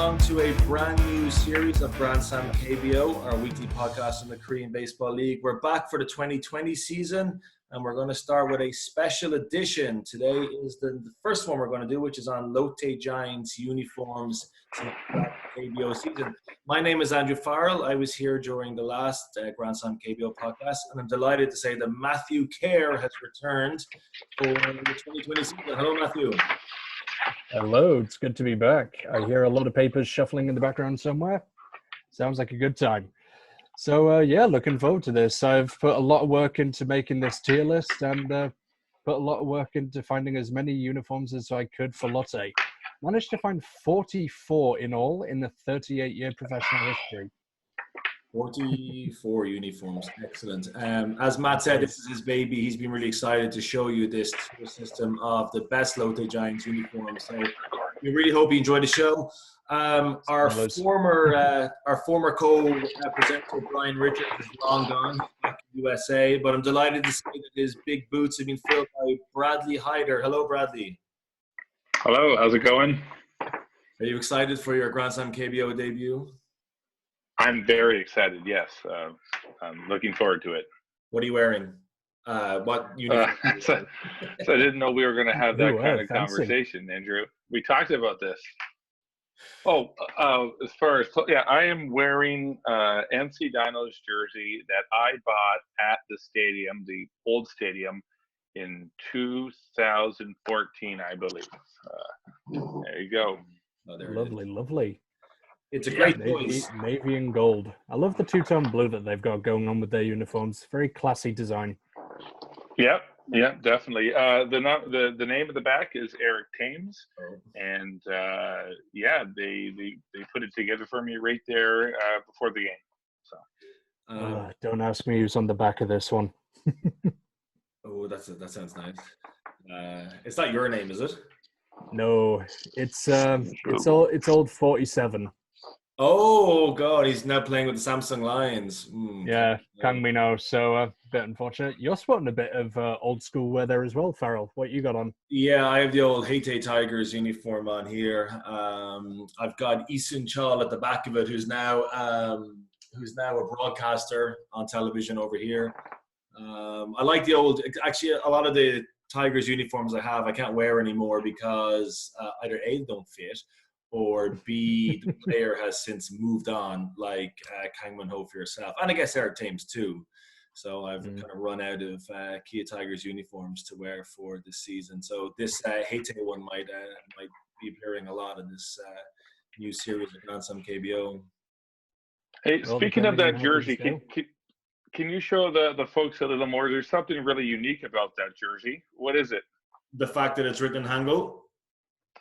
along to a brand new series of GrandSlamKBO, our weekly podcast on the Korean Baseball League. We're back for the 2020 season, and we're going to start with a special edition. Today is the first one we're going to do, which is on Lotte Giants uniforms since the KBO season. My name is Andrew Farrell. I was here during the last GrandSlamKBO podcast, and I'm delighted to say that Matthew Kerr has returned for the 2020 season. Hello, Matthew. Hello, it's good to be back. I hear a lot of papers shuffling in the background somewhere. Sounds like a good time. So, looking forward to this. I've put a lot of work into making this tier list and put a lot of work into finding as many uniforms as I could for Lotte. Managed to find 44 in all in the 38-year professional history. 44 uniforms. Excellent. As Matt said, this is his baby. He's been really excited to show you this tier system of the best Lotte Giants uniforms. So we really hope you enjoyed the show. Our former co-presenter, Brian Richards, is long gone back in the USA, but I'm delighted to say that his big boots have been filled by Bradley Hyder. Hello, Bradley. Hello, how's it going? Are you excited for your GrandSlamKBO debut? I'm very excited, yes. I'm looking forward to it. What are you wearing? What uniform? So I didn't know we were going to have that kind of fancy conversation, Andrew. We talked about this. As far as I am wearing NC Dino's jersey that I bought at the stadium, the old stadium, in 2014, I believe. There you go. Oh, Lovely. It's a great choice. Navy and gold. I love the two-tone blue that they've got going on with their uniforms. Very classy design. Yep, definitely. The name of the back is Eric Thames, and they put it together for me right there before the game. So, don't ask me who's on the back of this one. That sounds nice. It's not your name, is it? No, it's old 47. Oh God, he's now playing with the Samsung Lions. Yeah, Kang Mino. So a bit unfortunate. You're sporting a bit of old school wear there as well, Farrell. What you got on? Yeah, I have the old Haiti Tigers uniform on here. I've got Isun Chal at the back of it, who's now a broadcaster on television over here. I like the old. Actually, a lot of the Tigers uniforms I can't wear anymore because either A, they don't fit, or B, the player has since moved on, like Kang Min-ho for yourself. And I guess Eric Thames too. So I've kind of run out of Kia Tigers uniforms to wear for this season. So this Haiti one might be appearing a lot in this new series of GrandSlamKBO. Hey, speaking of that jersey, can you show the folks a little more? There's something really unique about that jersey. What is it? The fact that it's written in Hangul.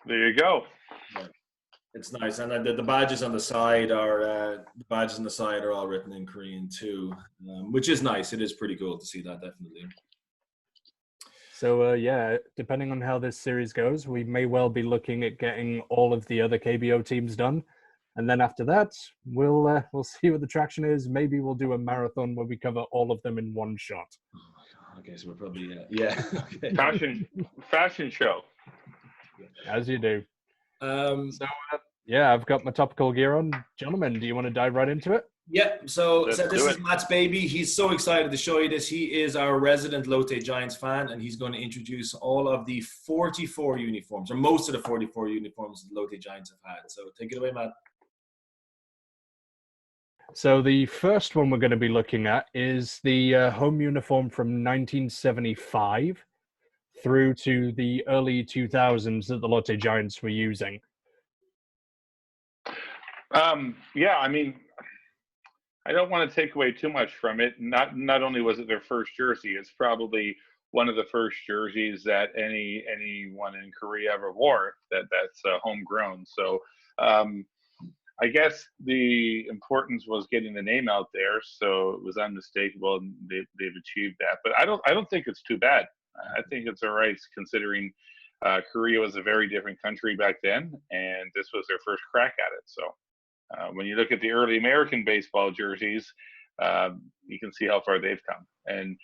There you go. Yeah. It's nice, and the badges on the side are all written in Korean too, which is nice. It is pretty cool to see that, definitely. So depending on how this series goes, we may well be looking at getting all of the other KBO teams done, and then after that, we'll see what the traction is. Maybe we'll do a marathon where we cover all of them in one shot. Oh my God! Okay, so we're probably Okay. Fashion show. As you do. I've got my topical gear on. Gentlemen, do you want to dive right into it? Yeah, so this is Matt's baby. He's so excited to show you this. He is our resident Lotte Giants fan, and he's going to introduce all of the 44 uniforms, or most of the 44 uniforms that Lotte Giants have had. So take it away, Matt. So the first one we're going to be looking at is the home uniform from 1975 through to the early 2000s that the Lotte Giants were using. I mean, I don't want to take away too much from it. Not only was it their first jersey, it's probably one of the first jerseys that anyone in Korea ever wore that's homegrown. So I guess the importance was getting the name out there, so it was unmistakable, and they've achieved that. But I don't think it's too bad. I think it's all right, considering Korea was a very different country back then, and this was their first crack at it. So when you look at the early American baseball jerseys, you can see how far they've come. And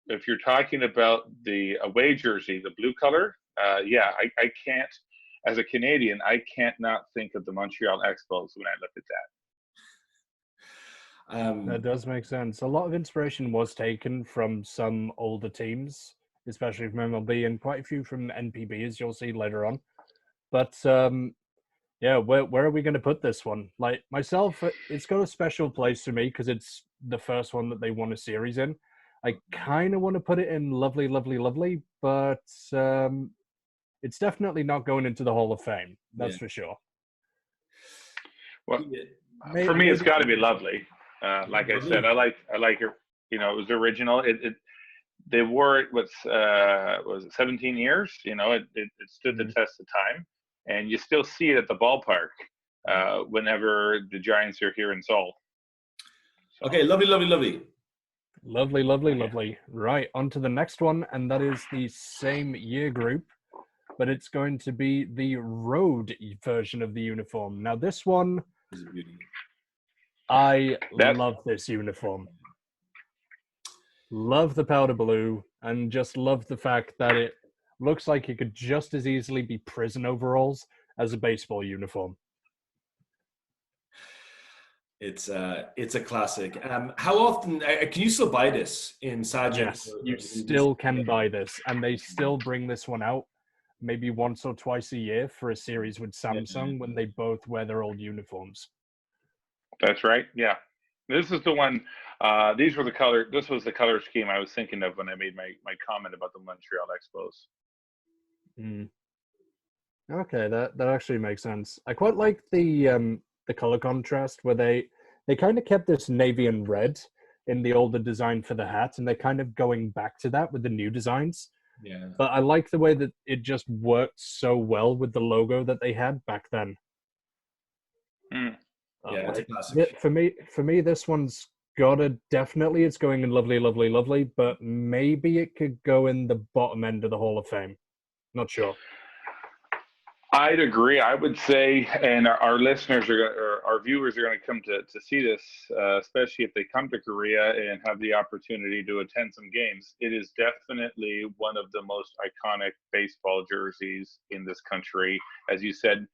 if you're talking about the away jersey, the blue color, I can't as a Canadian, I can't not think of the Montreal Expos when I look at that. That does make sense. A lot of inspiration was taken from some older teams, especially from MLB, and quite a few from NPB, as you'll see later on. But yeah, where are we going to put this one? Like myself, it's got a special place for me because it's the first one that they won a series in. I kind of want to put it in lovely, lovely, lovely, but it's definitely not going into the Hall of Fame. That's for sure. Well, for me, it's got to be lovely. Like I said, I like it. You know, it was original. They wore it. Was it 17 years? You know, it stood the test of time, and you still see it at the ballpark whenever the Giants are here in Seoul. So. Okay, lovely, lovely, lovely. Lovely, lovely, lovely. Right, on to the next one, and that is the same year group, but it's going to be the road version of the uniform. Now, this one, I love this uniform. Love the powder blue, and just love the fact that it looks like it could just as easily be prison overalls as a baseball uniform. It's a classic. How often can you still buy this in Sajid? Yes, you still can buy this, and they still bring this one out maybe once or twice a year for a series with Samsung when they both wear their old uniforms. That's right. Yeah, this is the one. These were the color. This was the color scheme I was thinking of when I made my comment about the Montreal Expos. Okay, that actually makes sense. I quite like the color contrast where they kind of kept this navy and red in the older design for the hat, and they're kind of going back to that with the new designs. Yeah. But I like the way that it just worked so well with the logo that they had back then. Yeah, it's a classic. For me, this one's definitely it's going in lovely, lovely, lovely, but maybe it could go in the bottom end of the Hall of Fame. Not sure. I'd agree. I would say, and our listeners or our viewers are going to come to see this, especially if they come to Korea and have the opportunity to attend some games. It is definitely one of the most iconic baseball jerseys in this country. As you said,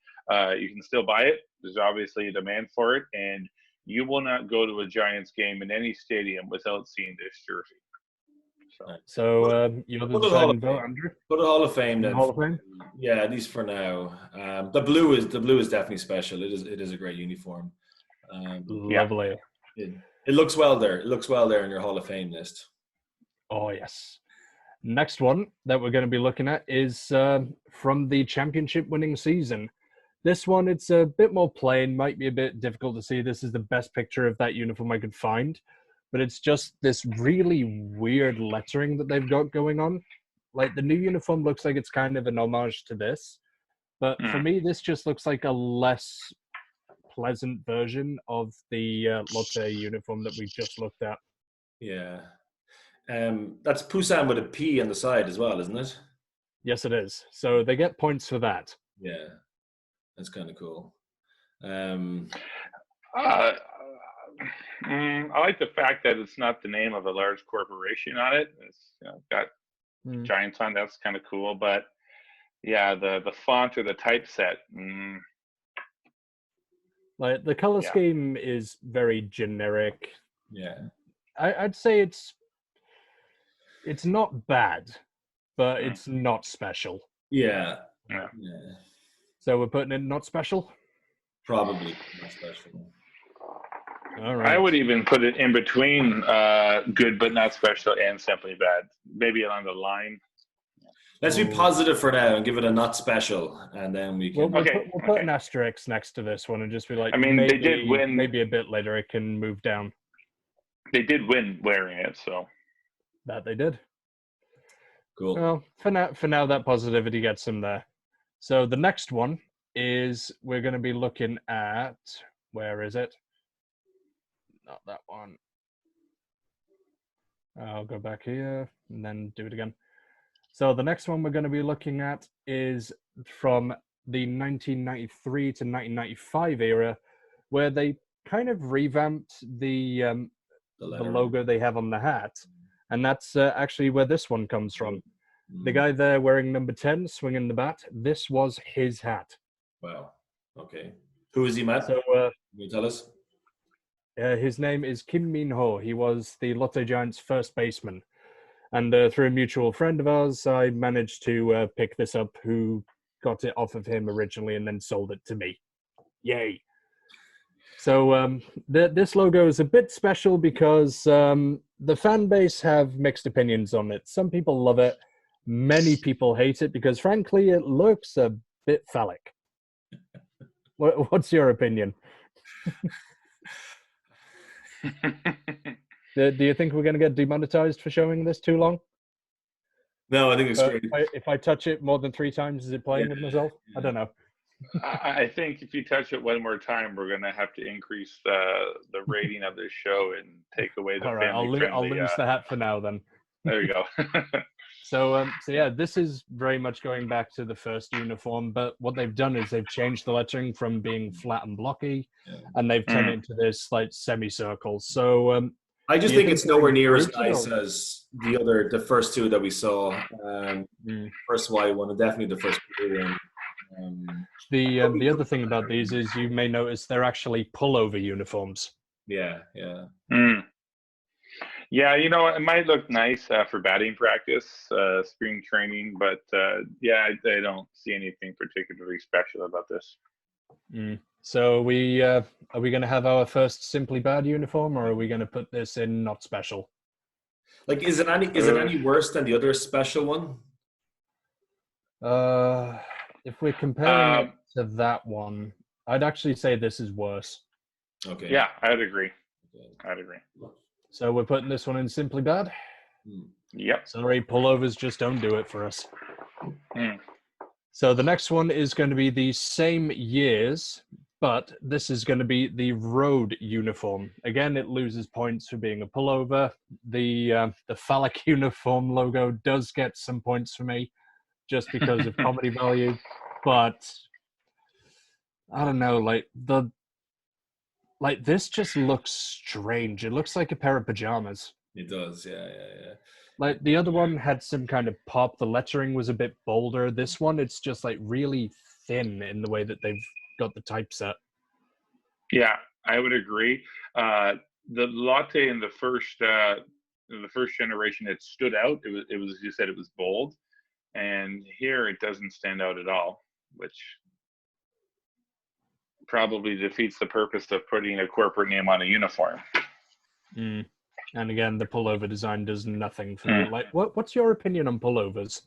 you can still buy it. There's obviously a demand for it, and you will not go to a Giants game in any stadium without seeing this jersey. So you're the deciding vote, Andrew? Go to Hall of Fame then. Hall of Fame? Yeah, at least for now. The blue is definitely special. It is a great uniform. Lovely. It looks well there. It looks well there in your Hall of Fame list. Oh yes. Next one that we're going to be looking at is from the championship winning season. This one, it's a bit more plain, might be a bit difficult to see. This is the best picture of that uniform I could find. But it's just this really weird lettering that they've got going on. Like, the new uniform looks like it's kind of an homage to this. But for me, this just looks like a less pleasant version of the Lotte uniform that we just looked at. Yeah. That's Busan with a P on the side as well, isn't it? Yes, it is. So they get points for that. Yeah. That's kind of cool. I like the fact that it's not the name of a large corporation on it. It's got Giants on. That's kind of cool. But yeah, the font or the typeset. Like the color scheme is very generic. Yeah, I'd say it's not bad, but it's not special. Yeah. So we're putting in not special. Probably not special. All right. I would even put it in between good but not special and simply bad. Maybe along the line. Let's be positive for now and give it a not special, and then we can. We'll put an asterisk next to this one and just be like, I mean, maybe, they did win. Maybe a bit later it can move down. They did win wearing it, so. That they did. Cool. Well, for now, that positivity gets them there. So the next one is we're going to be looking at, where is it? Not that one. I'll go back here and then do it again. So the next one we're going to be looking at is from the 1993 to 1995 era, where they kind of revamped the logo they have on the hat. And that's actually where this one comes from. The guy there wearing number 10, swinging the bat, this was his hat. Wow. Okay. Who is he, Matt? So, Can you tell us? his name is Kim Min-ho. He was the Lotte Giants' first baseman. And through a mutual friend of ours, I managed to pick this up, who got it off of him originally and then sold it to me. Yay. So this logo is a bit special because the fan base have mixed opinions on it. Some people love it. Many people hate it because, frankly, it looks a bit phallic. What's your opinion? Do you think we're going to get demonetized for showing this too long? No, I think it's great. If I touch it more than 3 times, is it playing with myself? I don't know. I think if you touch it one more time, we're going to have to increase the rating of this show and take away the All right, I'll lose the hat for now then. There you go. So yeah, this is very much going back to the first uniform, but what they've done is they've changed the lettering from being flat and blocky, and they've turned it into this like semicircle. So I just think it's nowhere near as nice as the first 2 that we saw. First white one, and definitely the first blue one. The other thing about these is you may notice they're actually pullover uniforms. Yeah. Yeah, it might look nice for batting practice, spring training, but I don't see anything particularly special about this. So are we going to have our first Simply Bad uniform, or are we going to put this in not special? Like, is it any worse than the other special one? If we're comparing it to that one, I'd actually say this is worse. Okay. Yeah, I'd agree. So we're putting this one in Simply Bad? Yep. Sorry, pullovers just don't do it for us. So the next one is going to be the same years, but this is going to be the road uniform. Again, it loses points for being a pullover. The phallic uniform logo does get some points for me, just because of comedy value. But I don't know, this just looks strange. It looks like a pair of pajamas. It does, yeah. Like the other one had some kind of pop. The lettering was a bit bolder. This one, it's just like really thin in the way that they've got the typeset. Yeah, I would agree. The latte in the first generation, it stood out. It was, as you said, it was bold, and here it doesn't stand out at all, which probably defeats the purpose of putting a corporate name on a uniform. And again, the pullover design does nothing for me. Like, what's your opinion on pullovers?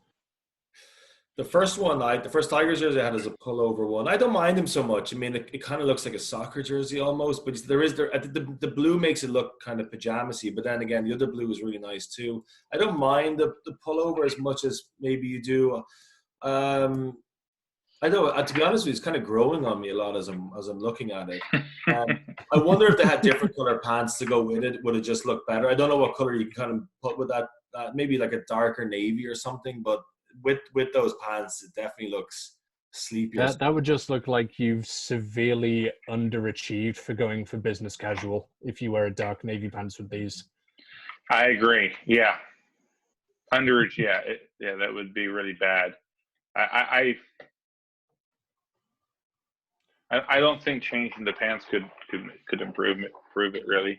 The first one, the first Tigers jersey I had is a pullover one. I don't mind them so much. I mean, it kind of looks like a soccer jersey almost, but the blue makes it look kind of pajamas-y, but then again, the other blue is really nice too. I don't mind the pullover as much as maybe you do. I know, to be honest with you, it's kind of growing on me a lot as I'm looking at it. I wonder if they had different color pants to go with it. Would it just look better? I don't know what color you can kind of put with that. Maybe like a darker navy or something. But with those pants, it definitely looks sleepier. That would just look like you've severely underachieved for going for business casual if you wear a dark navy pants with these. I agree. Yeah, that would be really bad. I don't think changing the pants could improve it really.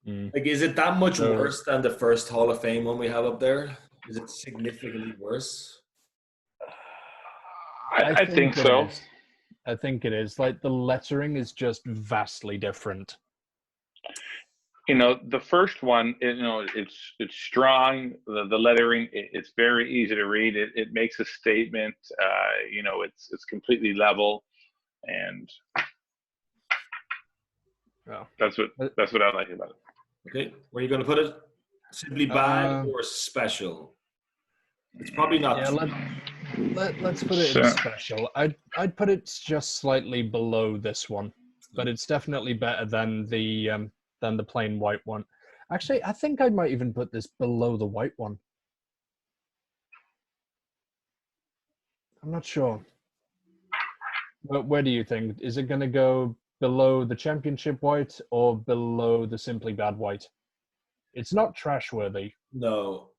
Like, is it that much worse than the first Hall of Fame one we have up there? Is it significantly worse? I think so. I think it is. Like, the lettering is just vastly different. The first one, it's strong. The lettering, it's very easy to read. It makes a statement. It's completely level. And that's what I like about it. Okay, where are you going to put it? Simply bad or special? It's probably not. Yeah, let's put it in special. I'd put it just slightly below this one, but it's definitely better than the plain white one. Actually, I think I might even put this below the white one. I'm not sure. Where do you think? Is it going to go below the championship white or below the Simply Bad white? It's not trash worthy. No.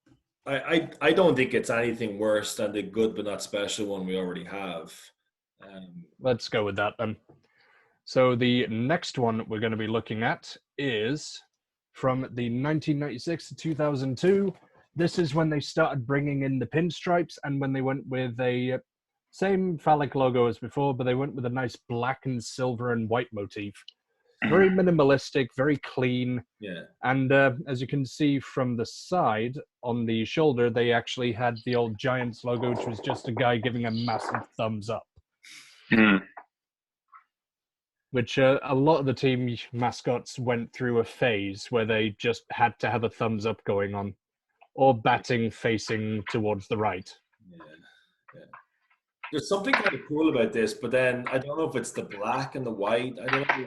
I don't think it's anything worse than the good but not special one we already have. Let's go with that then. So the next one we're going to be looking at is from the 1996 to 2002. This is when they started bringing in the pinstripes and when they went with a same phallic logo as before, but they went with a nice black and silver and white motif. Very minimalistic, very clean. Yeah. And as you can see from the side on the shoulder, they actually had the old Giants logo, which was just a guy giving a massive thumbs up. Which a lot of the team mascots went through a phase where they just had to have a thumbs up going on, or batting facing towards the right. Yeah. There's something kind of cool about this, but then I don't know if it's the black and the white. I don't know.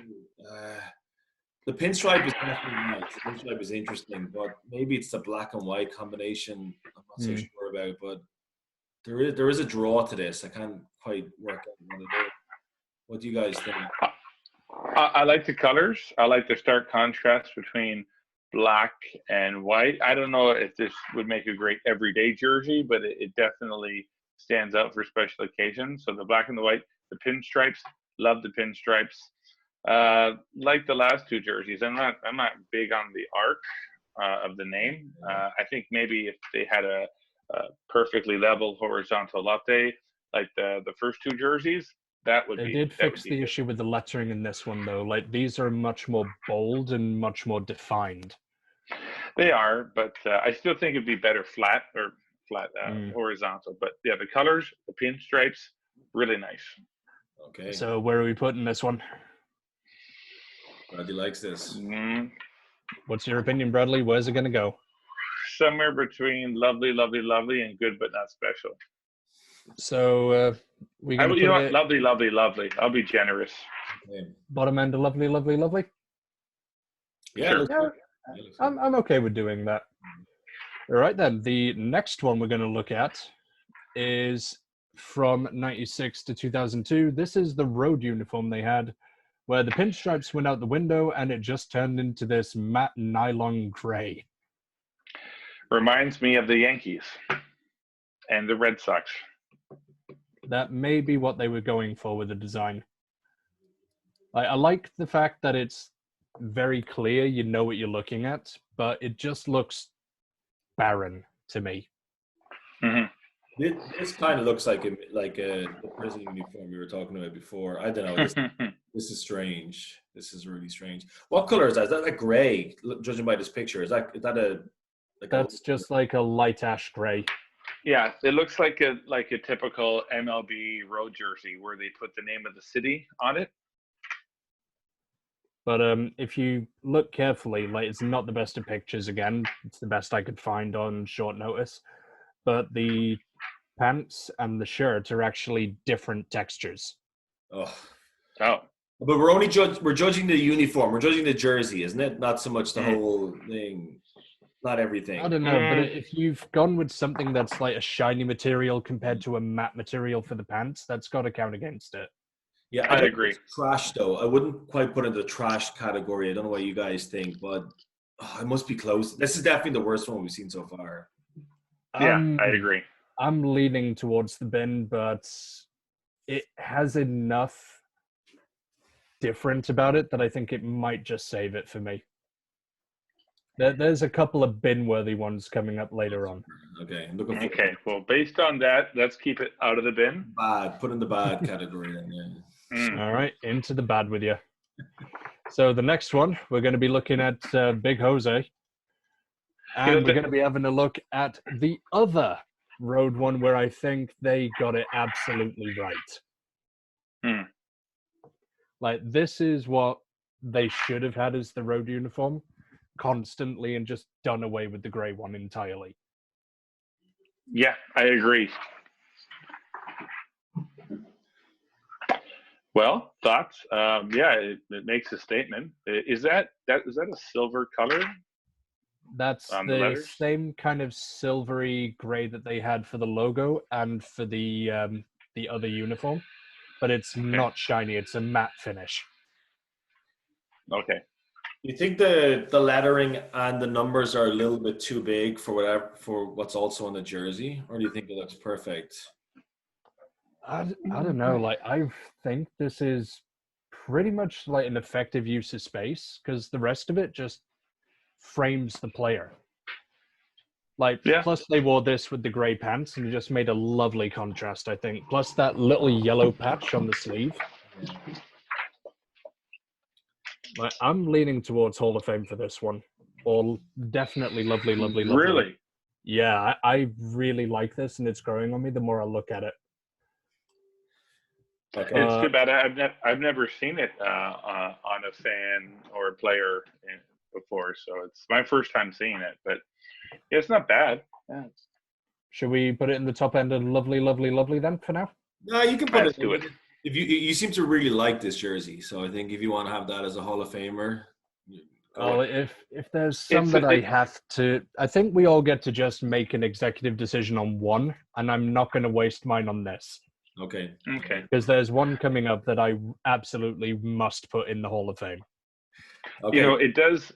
The pinstripe is definitely nice. The pinstripe is interesting, but maybe it's the black and white combination I'm not so sure about. But there is a draw to this. I can't quite work out what it is. What do you guys think? I like the colors. I like the stark contrast between black and white. I don't know if this would make a great everyday jersey, but it definitely stands out for special occasions. So the black and the white, the pinstripes, love the pinstripes. Like the last two jerseys, I'm not big on the arc of the name. I think maybe if they had a perfectly level horizontal latte like the first two jerseys, that would they be. They did fix the good. issue with the lettering in this one though. Like these are much more bold and much more defined. They are, but I still think it'd be better flat horizontal. But yeah, the colors, the pinstripes, really nice. Okay. So where are we putting this one? Bradley likes this. What's your opinion, Bradley? Where's it going to go? Somewhere between lovely and good but not special. So we going to you know what? Lovely. I'll be generous. Okay. Bottom end of lovely. Yeah, sure. I'm okay with doing that. All right then. The next one we're going to look at is from 96 to 2002. This is the road uniform they had, where the pinstripes went out the window and it just turned into this matte nylon gray. Reminds me of the Yankees and the Red Sox. That may be what they were going for with the design. I like the fact that it's very clear, you know what you're looking at, but it just looks barren to me. Mm-hmm. This kind of looks like the prison uniform we were talking about before. I don't know. This is strange. This is really strange. What color is that? Is that like gray? Judging by this picture, is that That's just like a light ash gray. Yeah, it looks like a typical MLB road jersey where they put the name of the city on it. But if you look carefully, like it's not the best of pictures again. It's the best I could find on short notice. But the pants and the shirt are actually different textures. Oh. But we're judging the uniform. We're judging the jersey, isn't it? Not so much the whole thing. Not everything. I don't know, but if you've gone with something that's like a shiny material compared to a matte material for the pants, that's got to count against it. Yeah, I agree. It's trash, though. I wouldn't quite put it in the trash category. I don't know what you guys think, but it must be close. This is definitely the worst one we've seen so far. Yeah, I agree. I'm leaning towards the bin, but it has enough different about it that I think it might just save it for me. There's a couple of bin-worthy ones coming up later on. Okay. I'm looking okay. Well, based on that, let's keep it out of the bin. Bad. Put in the bad category then, yeah. All right. Into the bad with you. So the next one, we're going to be looking at Big Jose. And we're going to be having a look at the other road one where I think they got it absolutely right. Like, this is what they should have had as the road uniform constantly and just done away with the gray one entirely. Yeah, I agree. Well, thoughts? It makes a statement. Is that a silver color? That's the same kind of silvery gray that they had for the logo and for the other uniform, but it's not shiny. It's a matte finish. Okay. You think the lettering and the numbers are a little bit too big for what's also on the jersey, or do you think it looks perfect? I don't know. Like, I think this is pretty much like an effective use of space because the rest of it just frames the player. Like, Yeah. plus they wore this with the gray pants and it just made a lovely contrast, I think. Plus that little yellow patch on the sleeve. Yeah. Like, I'm leaning towards Hall of Fame for this one. Or definitely lovely, lovely, lovely. Really? Yeah, I really like this and it's growing on me the more I look at it. Okay. It's too bad I've never seen it on a fan or a player before, so it's my first time seeing it. But yeah, it's not bad. Yeah, Should we put it in the top end of lovely, lovely, lovely then for now? No, you can put let's it. do it. If you seem to really like this jersey, so I think if you want to have that as a Hall of Famer. Well, if there's some that I have to, I think we all get to just make an executive decision on one, and I'm not going to waste mine on this. Okay. Because there's one coming up that I absolutely must put in the Hall of Fame. Okay. You know, it does.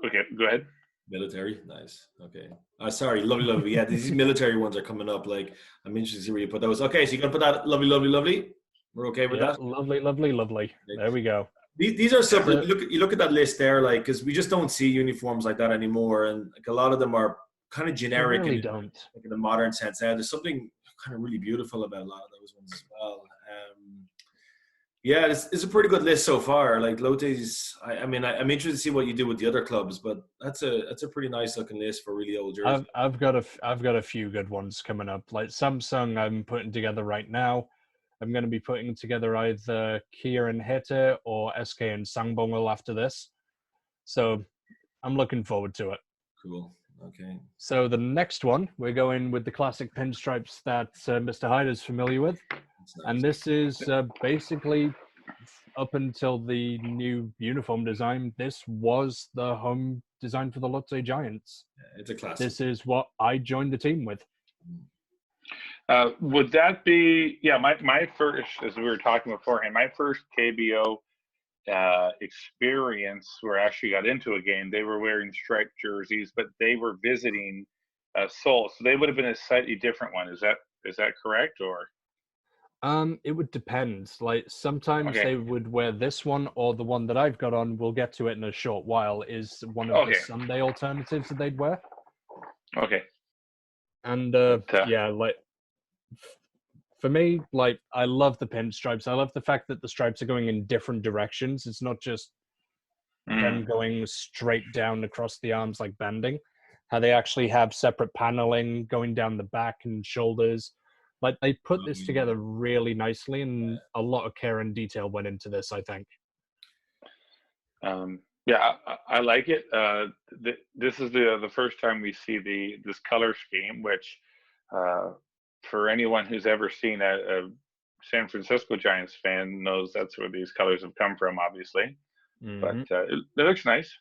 Okay, go ahead. Military, nice. Okay. Sorry, lovely. Yeah, these military ones are coming up. Like, I'm interested to see where you put those. Okay, so you're gonna put that lovely. We're okay with that. Lovely. There we go. These are simple. You look at that list there, like, because we just don't see uniforms like that anymore, and like a lot of them are kind of generic. They really in, don't. like in the modern sense. There's something kind of really beautiful about a lot of those ones as well. Yeah, it's a pretty good list so far. Like Lotte's, I'm interested to see what you do with the other clubs, but that's a pretty nice looking list for really old jerseys. I've got a few good ones coming up. Like Samsung, I'm putting together right now. I'm going to be putting together either Kia and Hete or SK and Sangbongul after this. So I'm looking forward to it. Cool. Okay. So the next one, we're going with the classic pinstripes that Mr. Hyde is familiar with. Nice. And this is basically up until the new uniform design, this was the home design for the Lotte Giants. Yeah, it's a classic. This is what I joined the team with. Would that be, my first, as we were talking beforehand, my first KBO experience where I actually got into a game, they were wearing striped jerseys, but they were visiting Seoul. So they would have been a slightly different one. Is that correct, or? It would depend. Like sometimes they would wear this one or the one that I've got on, we'll get to it in a short while, is one of the Sunday alternatives that they'd wear. Okay. And like for me, like I love the pinstripes. I love the fact that the stripes are going in different directions. It's not just them going straight down across the arms like banding. How they actually have separate paneling going down the back and shoulders. Like they put this together really nicely, and a lot of care and detail went into this, I think. I like it. This is the first time we see this color scheme, which for anyone who's ever seen a San Francisco Giants fan knows that's where these colors have come from, obviously. Mm-hmm. But it looks nice.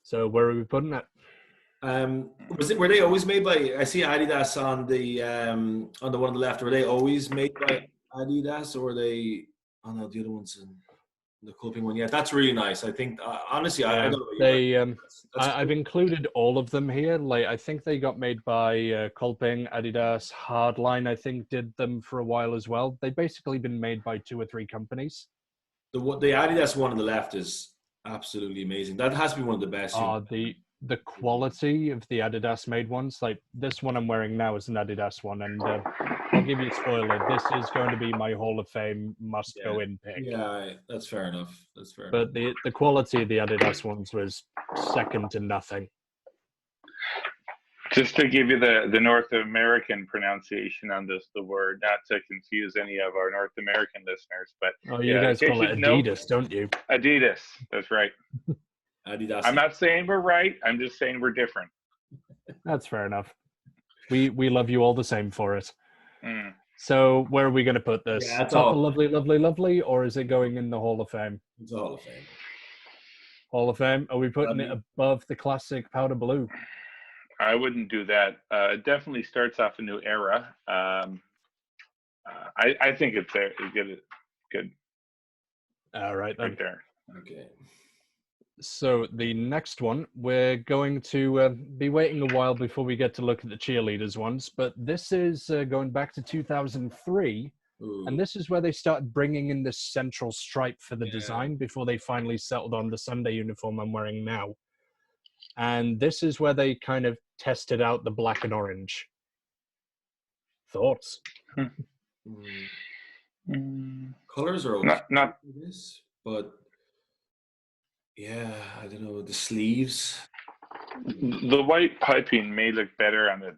So where are we putting it? Were they always made by? I see Adidas on the one on the left. Were they always made by Adidas, or were they? Oh no, the other one's in the Culping one. Yeah, that's really nice. I think honestly, I don't know. I've included all of them here. Like I think they got made by Culping, Adidas, Hardline. I think did them for a while as well. They've basically been made by 2 or 3 companies. The Adidas one on the left is absolutely amazing. That has to be one of the best. The quality of the Adidas made ones, like this one I'm wearing now is an Adidas one, and I'll give you a spoiler. This is going to be my Hall of Fame must go in pick. Yeah, that's fair enough. But the quality of the Adidas ones was second to nothing. Just to give you the North American pronunciation on the word, not to confuse any of our North American listeners, but you guys call it Adidas, don't you? Adidas, that's right. Adidas. I'm not saying we're right. I'm just saying we're different. That's fair enough. We love you all the same for it. So where are we going to put this? Yeah, Top of lovely, or is it going in the Hall of Fame? It's a Hall of Fame. Hall of Fame? Are we putting it above the classic powder blue? I wouldn't do that. It definitely starts off a new era. I think it's there. Good. All right, then. Right there. Okay. So the next one, we're going to be waiting a while before we get to look at the cheerleaders ones, but this is going back to 2003, Ooh. and this is where they started bringing in this central stripe for the Yeah. design before they finally settled on the Sunday uniform I'm wearing now. And this is where they kind of tested out the black and orange. Thoughts? Colors are okay Not for this, but yeah, I don't know, the sleeves. the white piping may look better on the.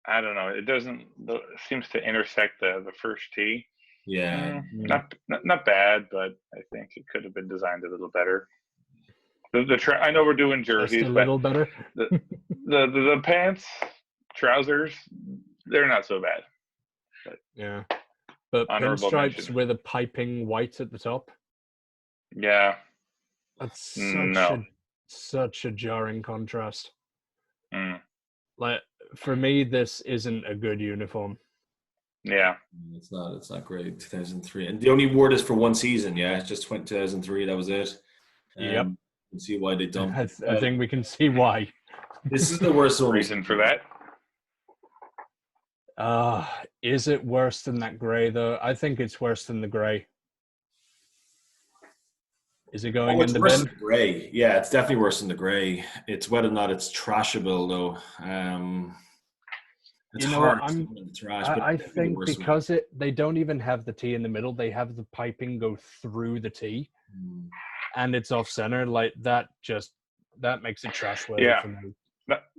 I don't know. It doesn't. It seems to intersect the first tee. Yeah. Not bad, but I think it could have been designed a little better. I know we're doing jerseys, Just a little better. the pants, trousers, they're not so bad. But, yeah, but pinstripes with a piping white at the top. Yeah, that's such a jarring contrast. Like for me, this isn't a good uniform. Yeah, it's not great. 2003, and they only wore this for one season. Yeah, it's just 2003. That was it. Yep. You can see why they dumped. I think we can see why. This is the worst reason for that. Is it worse than that gray though? I think it's worse than the gray. Is it going in the worse bin? Than the gray. Yeah, it's definitely worse than the gray. It's whether or not it's trashable though. It's hard to trash, but I think because they don't even have the T in the middle, they have the piping go through the T, and it's off center. Like that makes it trash worthy for me.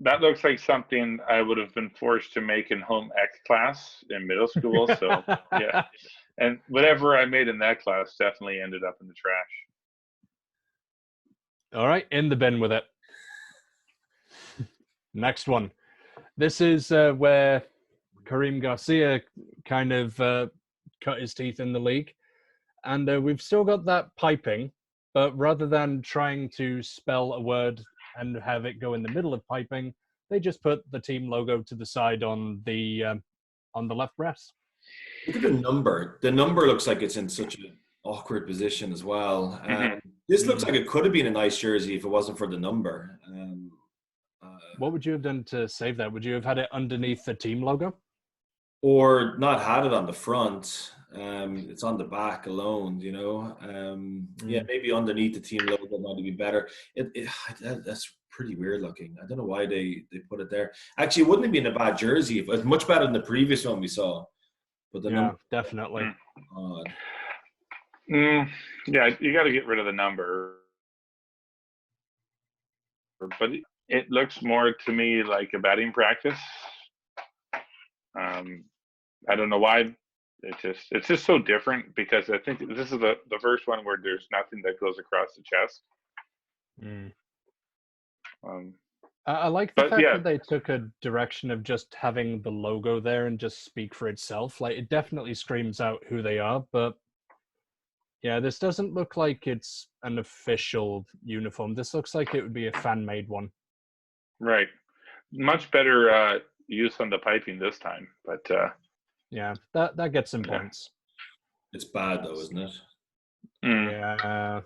That looks like something I would have been forced to make in home ec class in middle school. So yeah, and whatever I made in that class definitely ended up in the trash. All right, in the bin with it. Next one. This is where Kareem Garcia kind of cut his teeth in the league. And we've still got that piping, but rather than trying to spell a word and have it go in the middle of piping, they just put the team logo to the side on the left breast. Look at the number. The number looks like it's in such an awkward position as well. This looks like it could have been a nice jersey if it wasn't for the number. What would you have done to save that? Would you have had it underneath the team logo? Or not had it on the front. It's on the back alone, you know. Yeah, maybe underneath the team logo might be better. That's pretty weird looking. I don't know why they put it there. Actually, it wouldn't have been a bad jersey. It's much better than the previous one we saw. But the number, definitely. Odd. Yeah, you got to get rid of the number. But it looks more to me like a batting practice. I don't know why. It's just so different because I think this is the first one where there's nothing that goes across the chest. I like the fact that they took a direction of just having the logo there and just speak for itself. Like it definitely screams out who they are, but yeah, this doesn't look like it's an official uniform. This looks like it would be a fan-made one. Right. Much better use on the piping this time, but yeah, that gets some points. It's bad though, isn't it? Yeah.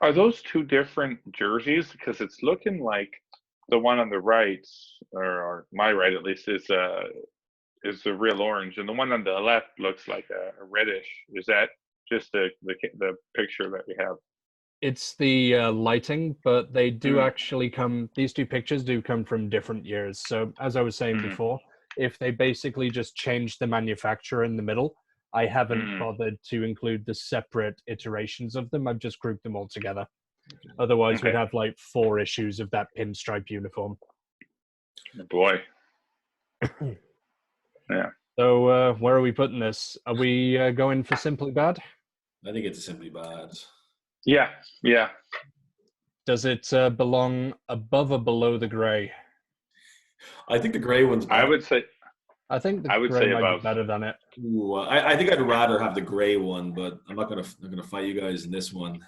Are those two different jerseys? Because it's looking like the one on the right, or my right at least, is the real orange, and the one on the left looks like a reddish. Is that just the picture that we have? It's the lighting, but they do actually come. These two pictures do come from different years. So as I was saying before, if they basically just changed the manufacturer in the middle, I haven't bothered to include the separate iterations of them. I've just grouped them all together. Otherwise, we'd have like 4 issues of that pinstripe uniform. Oh boy. Yeah. So where are we putting this? Are we going for Simply Bad? I think it's Simply Bad. Yeah. Does it belong above or below the gray? I think the gray one's better. I would say. I think the gray might be better than it. Ooh, I think I'd rather have the gray one, but I'm not gonna fight you guys in this one.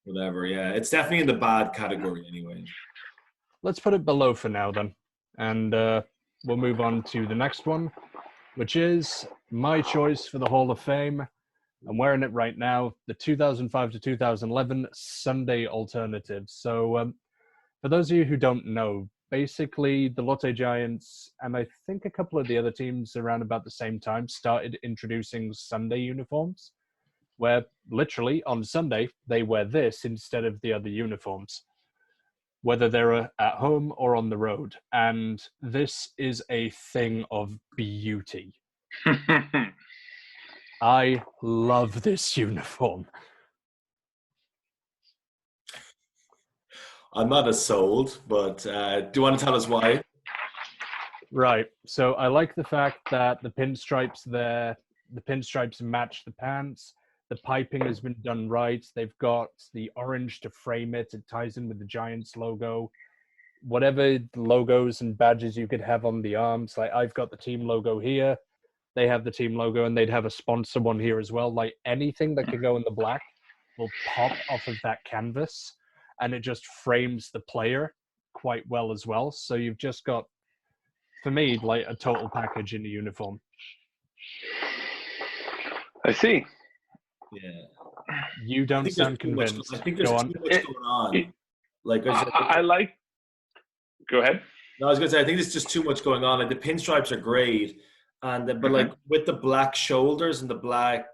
Whatever. Yeah, it's definitely in the bad category anyway. Let's put it below for now then, and we'll move on to the next one, which is my choice for the Hall of Fame, I'm wearing it right now, the 2005 to 2011 Sunday alternatives. So for those of you who don't know, basically the Lotte Giants and I think a couple of the other teams around about the same time started introducing Sunday uniforms, where literally on Sunday they wear this instead of the other uniforms, whether they're at home or on the road. And this is a thing of beauty. I love this uniform. I'm not as sold, but do you want to tell us why? Right. So I like the fact that the pinstripes match the pants. The piping has been done right. They've got the orange to frame it. It ties in with the Giants logo. Whatever logos and badges you could have on the arms. Like I've got the team logo here. They have the team logo, and they'd have a sponsor one here as well. Like anything that could go in the black will pop off of that canvas, and it just frames the player quite well as well. So you've just got, for me, like a total package in the uniform. I see. Yeah. You don't sound convinced. I think there's too much going on. Like I like. Go ahead. No, I was gonna say I think there's just too much going on. Like the pinstripes are great, and but like with the black shoulders and the black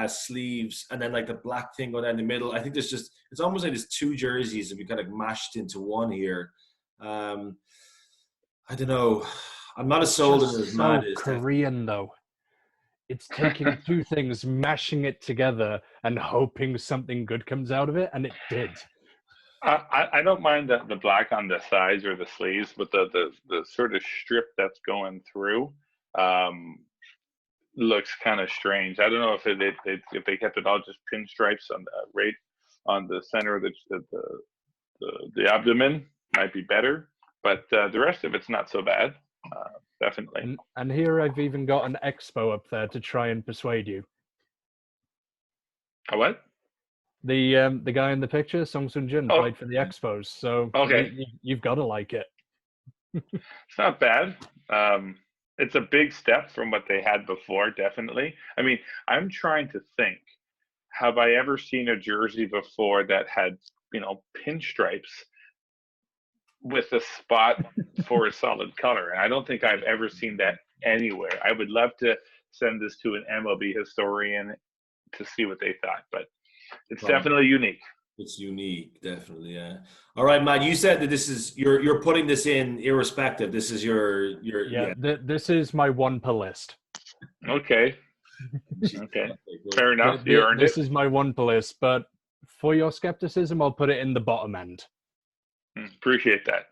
sleeves, and then like the black thing going down the middle, I think there's just it's almost like there's two jerseys that we kind of mashed into one here. I don't know. I'm not as sold as Matt is. Korean though. It's taking two things, mashing it together, and hoping something good comes out of it, and it did. I don't mind the black on the sides or the sleeves, but the sort of strip that's going through looks kind of strange. I don't know if they kept it all just pinstripes on right on the center of the abdomen might be better, but the rest of it's not so bad. Definitely. And here I've even got an expo up there to try and persuade you. A what? The guy in the picture, Song Soon Jin, played for the Expos. So okay, you've got to like it. It's not bad. It's a big step from what they had before, definitely. I mean, I'm trying to think, have I ever seen a jersey before that had, pinstripes with a spot for a solid color? And I don't think I've ever seen that anywhere. I would love to send this to an MLB historian to see what they thought, but it's definitely unique. It's unique, definitely, yeah. All right, Matt, you said that this is you're putting this in irrespective. This is your this is my one per list. Okay. Okay. Fair enough. You earned this is my one per list, but for your skepticism, I'll put it in the bottom end. Appreciate that.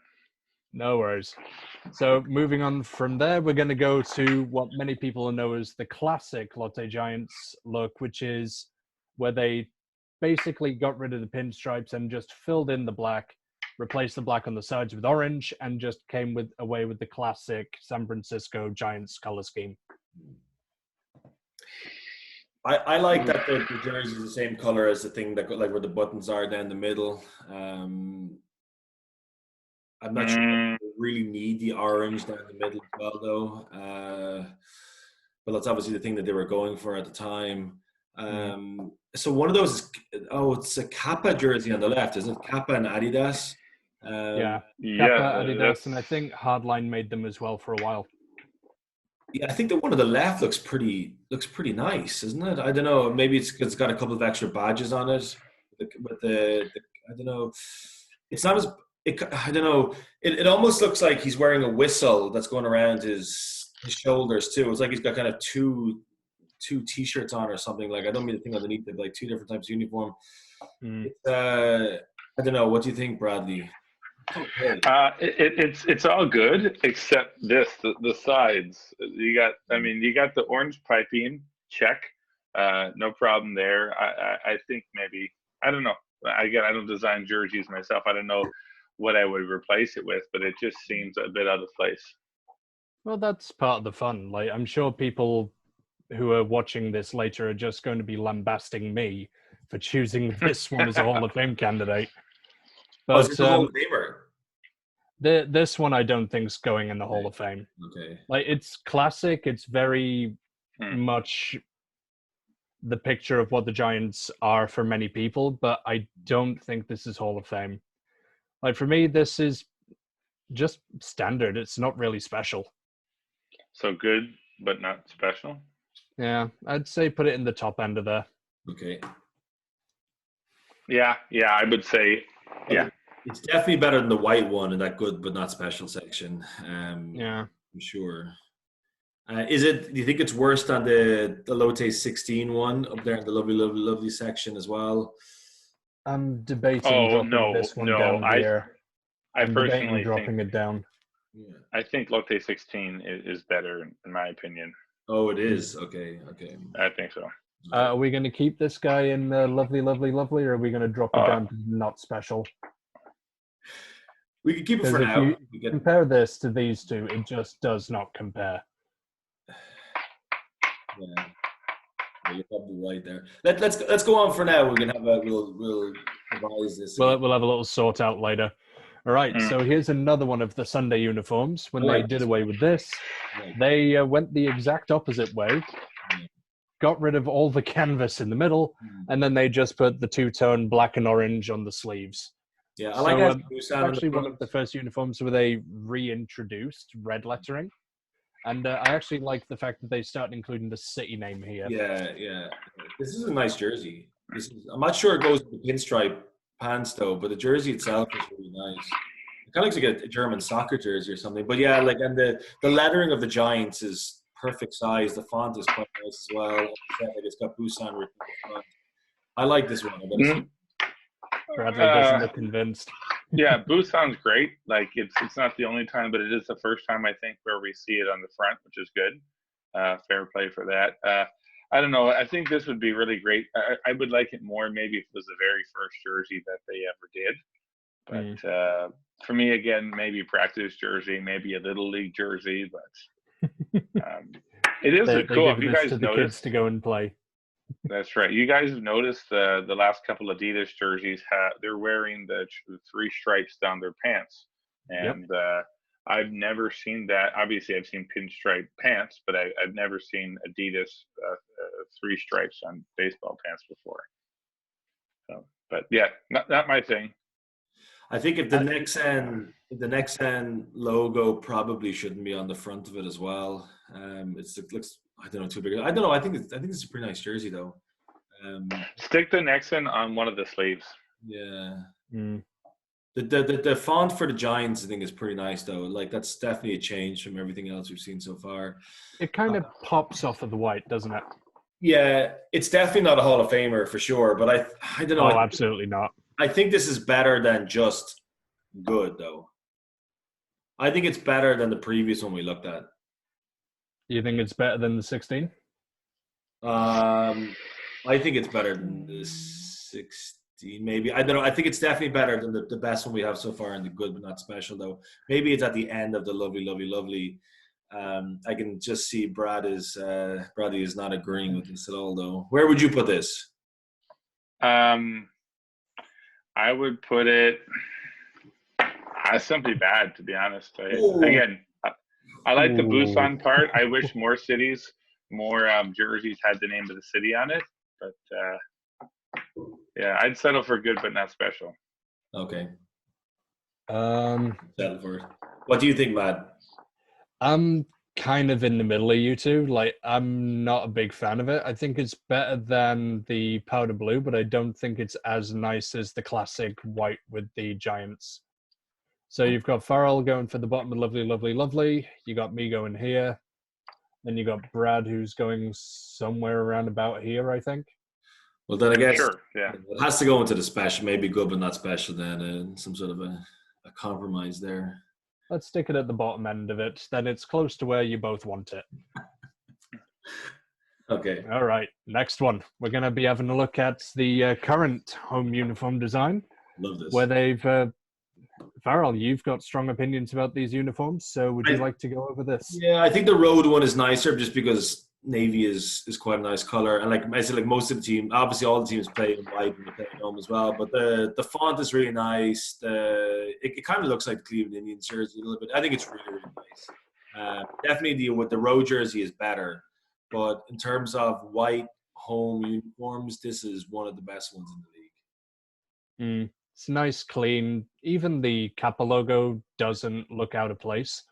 No worries. So moving on from there, we're going to go to what many people know as the classic Lotte Giants look, which is where they basically got rid of the pinstripes and just filled in the black, replaced the black on the sides with orange, and just came away with the classic San Francisco Giants color scheme. I like that the jersey is the same color as the thing that like where the buttons are down the middle. I'm not sure if we really need the orange down the middle as well, though. But that's obviously the thing that they were going for at the time. So one of those is, it's a Kappa jersey on the left, isn't it? Kappa and Adidas. Kappa, Adidas, and I think Hardline made them as well for a while. Yeah, I think the one on the left looks pretty nice, isn't it? I don't know. Maybe it's got a couple of extra badges on it. But I don't know. It's not as. I don't know. It almost looks like he's wearing a whistle that's going around his shoulders too. It's like he's got kind of two T-shirts on or something. Like I don't mean the thing underneath it, like two different types of uniform. I don't know. What do you think, Bradley? Okay. It's all good except this the sides. You got the orange piping, check, no problem there. I think maybe I don't know. I don't design jerseys myself. I don't know what I would replace it with, but it just seems a bit out of place. Well, that's part of the fun. Like I'm sure people who are watching this later are just going to be lambasting me for choosing this one as a Hall of Fame candidate. But this one I don't think's going in the Hall of Fame. Okay. Like it's classic. It's very much the picture of what the Giants are for many people, but I don't think this is Hall of Fame. Like, for me, this is just standard. It's not really special. So good, but not special? Yeah, I'd say put it in the top end of there. Okay. Yeah, I would say, yeah. It's definitely better than the white one in that good but not special section. Yeah. I'm sure. Do you think it's worse than the Lotte 16 one up there in the lovely section as well? I'm debating dropping this one down here. I personally debating dropping it down. Yeah. I think Lotte 16 is better, in my opinion. Oh, it is? Okay. I think so. Are we going to keep this guy in lovely, or are we going to drop it down to not special? We can keep it for now. If you compare this to these two, it just does not compare. Yeah, you're probably right there. Let's go on for now. We can have we'll revise this. We'll have a little sort out later. All right. So here's another one of the Sunday uniforms. When they did away with this, they went the exact opposite way. Got rid of all the canvas in the middle, and then they just put the two-tone black and orange on the sleeves. Yeah, I like that. It's actually one of the first uniforms where they reintroduced red lettering. And I actually like the fact that they started including the city name here. Yeah. This is a nice jersey. I'm not sure it goes with the pinstripe pants, though, but the jersey itself is really nice. It kind of looks like a German soccer jersey or something. But yeah, and the lettering of the Giants is perfect size. The font is quite nice as well. It's got Busan written on the front. I like this one. Bradley doesn't look convinced. Yeah, Busan's great. Like, it's not the only time, but it is the first time, I think, where we see it on the front, which is good. Fair play for that. I don't know. I think this would be really great. I would like it more maybe if it was the very first jersey that they ever did. But for me, again, maybe practice jersey, maybe a little league jersey. But it is cool. If you guys to the kids to go and play. That's right. You guys have noticed the last couple Adidas jerseys, they're wearing the 3 stripes down their pants. And I've never seen that. Obviously, I've seen pinstripe pants, but I've never seen Adidas 3 stripes on baseball pants before. So, but yeah, not my thing. I think if the Nexen logo probably shouldn't be on the front of it as well. It looks, I don't know, too big. I don't know. I think it's a pretty nice jersey though. Stick the Nexen on one of the sleeves. Yeah. The font for the Giants, I think, is pretty nice though. Like, that's definitely a change from everything else we've seen so far. It kind of pops off of the white, doesn't it? Yeah, it's definitely not a Hall of Famer for sure, but I don't know. Oh, absolutely not. I think this is better than just good though. I think it's better than the previous one we looked at. You think it's better than the 16? I think it's better than the 16, maybe. I don't know. I think it's definitely better than the best one we have so far in the good but not special, though. Maybe it's at the end of the lovely. I can just see Brady is not agreeing with this at all, though. Where would you put this? I would put it simply bad, to be honest. Again, I like the Busan part. I wish more cities, more jerseys had the name of the city on it. But yeah, I'd settle for good but not special. Okay. Settle for it. What do you think, Matt? I'm kind of in the middle of you two. Like, I'm not a big fan of it. I think it's better than the powder blue, but I don't think it's as nice as the classic white with the Giants. So you've got Farrell going for the bottom of lovely. You got me going here. Then you got Brad, who's going somewhere around about here, I think. Well, then I guess sure, yeah. It has to go into the special, maybe good but not special then, some sort of a compromise there. Let's stick it at the bottom end of it. Then it's close to where you both want it. Okay. All right. Next one. We're going to be having a look at the current home uniform design. Love this. Where they've... Farrell, you've got strong opinions about these uniforms, so would you like to go over this? Yeah, I think the road one is nicer just because navy is quite a nice color. And like I said, like most of the team, obviously all the teams play in white and they play at home as well. But the font is really nice. It kind of looks like the Cleveland Indians jersey a little bit. I think it's really, really nice. Definitely with the road jersey is better. But in terms of white home uniforms, this is one of the best ones in the league. It's nice, clean. Even the Kappa logo doesn't look out of place.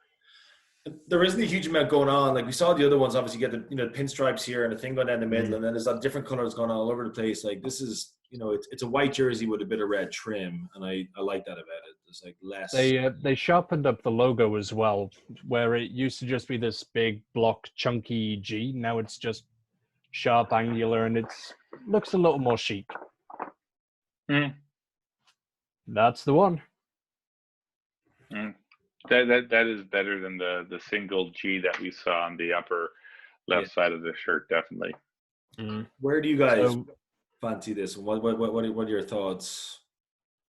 There isn't a huge amount going on. Like we saw the other ones, obviously you get the pinstripes here and the thing going down the middle, and then there's different colors going on all over the place. Like this is, it's a white jersey with a bit of red trim, and I like that about it. There's like less. They sharpened up the logo as well, where it used to just be this big block chunky G. Now it's just sharp, angular, and it looks a little more chic. That's the one. That is better than the single G that we saw on the upper left side of the shirt, definitely. Where do you guys fancy this? What are your thoughts,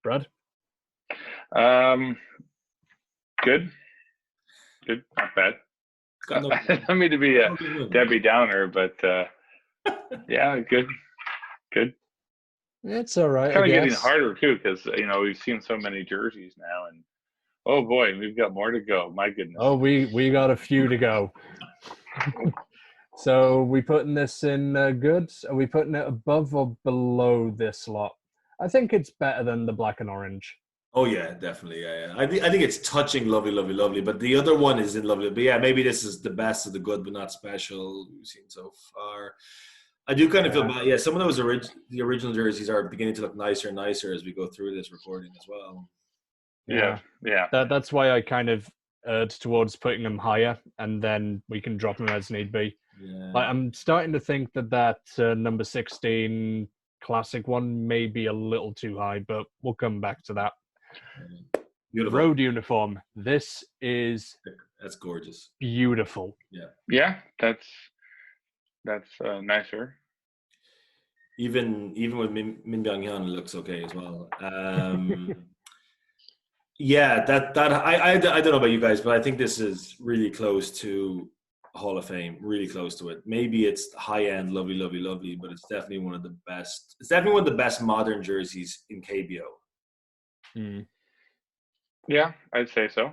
Brad? Good, not bad. I don't mean to be a Debbie Downer, but yeah, good. It's all right. Kind of getting harder too, because we've seen so many jerseys now, and oh boy, we've got more to go. My goodness. Oh, we got a few to go. So we putting this in good? Are we putting it above or below this lot? I think it's better than the black and orange. Oh yeah, definitely. Yeah. I think it's touching lovely. But the other one is in lovely. But yeah, maybe this is the best of the good, but not special we've seen so far. I do kind of feel bad. Yeah, some of those the original jerseys are beginning to look nicer and nicer as we go through this recording as well. Yeah. That's why I kind of urge towards putting them higher, and then we can drop them as need be. Yeah. I'm starting to think that number 16 classic one may be a little too high, but we'll come back to that. Beautiful. Road uniform. This is that's gorgeous. Beautiful. Yeah, that's nicer. Even with Min Byung-hyun, it looks okay as well. Yeah, that I don't know about you guys, but I think this is really close to Hall of Fame. Really close to it. Maybe it's high end, lovely, but it's definitely one of the best. It's definitely one of the best modern jerseys in KBO. Yeah, I'd say so.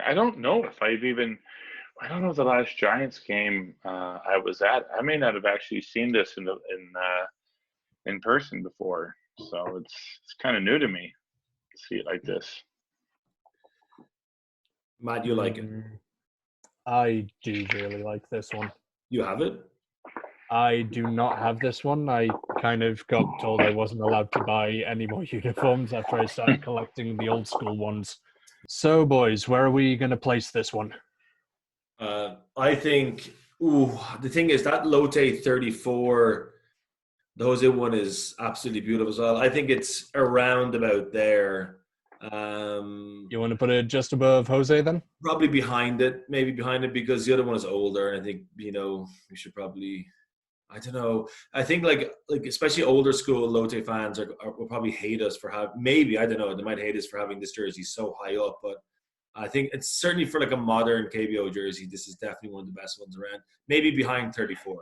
I don't know if I don't know the last Giants game I was at. I may not have actually seen this in person before, so it's kind of new to me to see it like this. Matt, you like it? I do really like this one. You have it? I do not have this one. I kind of got told I wasn't allowed to buy any more uniforms after I started collecting the old school ones. So, boys, where are we going to place this one? I think, the thing is that Lotte 34, the Jose one is absolutely beautiful as well. I think it's around about there. You want to put it just above Jose then? Probably maybe behind it, because the other one is older, and I think, we should probably, I don't know. I think like especially older school Lotte fans will probably hate us for maybe, I don't know, they might hate us for having this jersey so high up, but I think it's certainly for like a modern KBO jersey, this is definitely one of the best ones around. Maybe behind 34.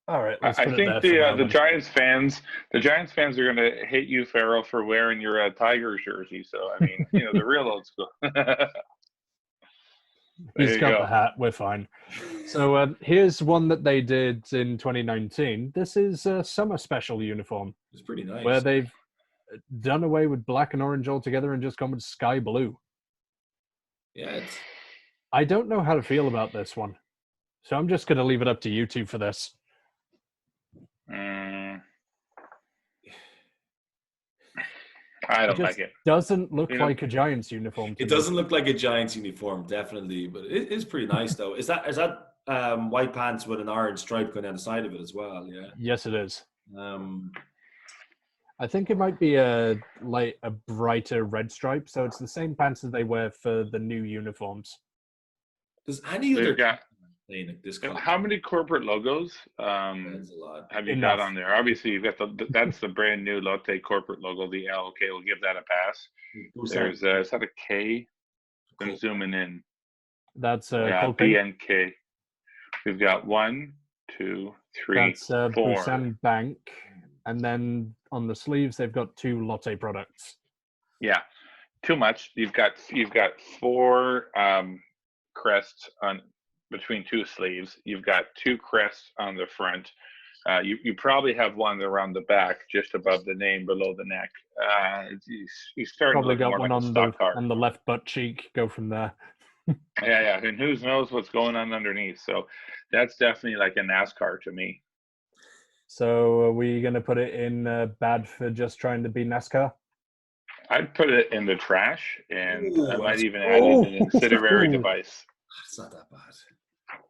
All right. I think the Giants fans are going to hate you, Farrell, for wearing your Tigers jersey. So I mean, the real old school. He's got the hat. We're fine. So here's one that they did in 2019. This is a summer special uniform. It's pretty nice. Where they've done away with black and orange altogether and just gone with sky blue. Yeah. I don't know how to feel about this one. So I'm just going to leave it up to you two for this. I don't like it. Doesn't look like a Giants uniform. It doesn't look like a Giants uniform, definitely, but it is pretty nice though. Is that white pants with an orange stripe going down the side of it as well? Yeah. Yes, it is. I think it might be a brighter red stripe, so it's the same pants that they wear for the new uniforms. Does any other this color? How many corporate logos have you got on there? Obviously, you've got that's the brand new Lotte corporate logo, the L. Okay, we'll give that a pass. There's is that a K? I'm zooming in. That's B and K. We've got 1, 2, 3, that's 4. Busan Bank, and then on the sleeves they've got 2 Lotte products. Yeah, too much. You've got 4 crests on between two sleeves. You've got two crests on the front. You probably have one around the back, just above the name, below the neck. He's starting Probably to look got more one like a stock car. on the left butt cheek. Go from there. Yeah, and who knows what's going on underneath? So that's definitely like a NASCAR to me. So are we going to put it in bad for just trying to be NASCAR? I'd put it in the trash, and I might that's- even add it in an incinerary device. It's not that bad.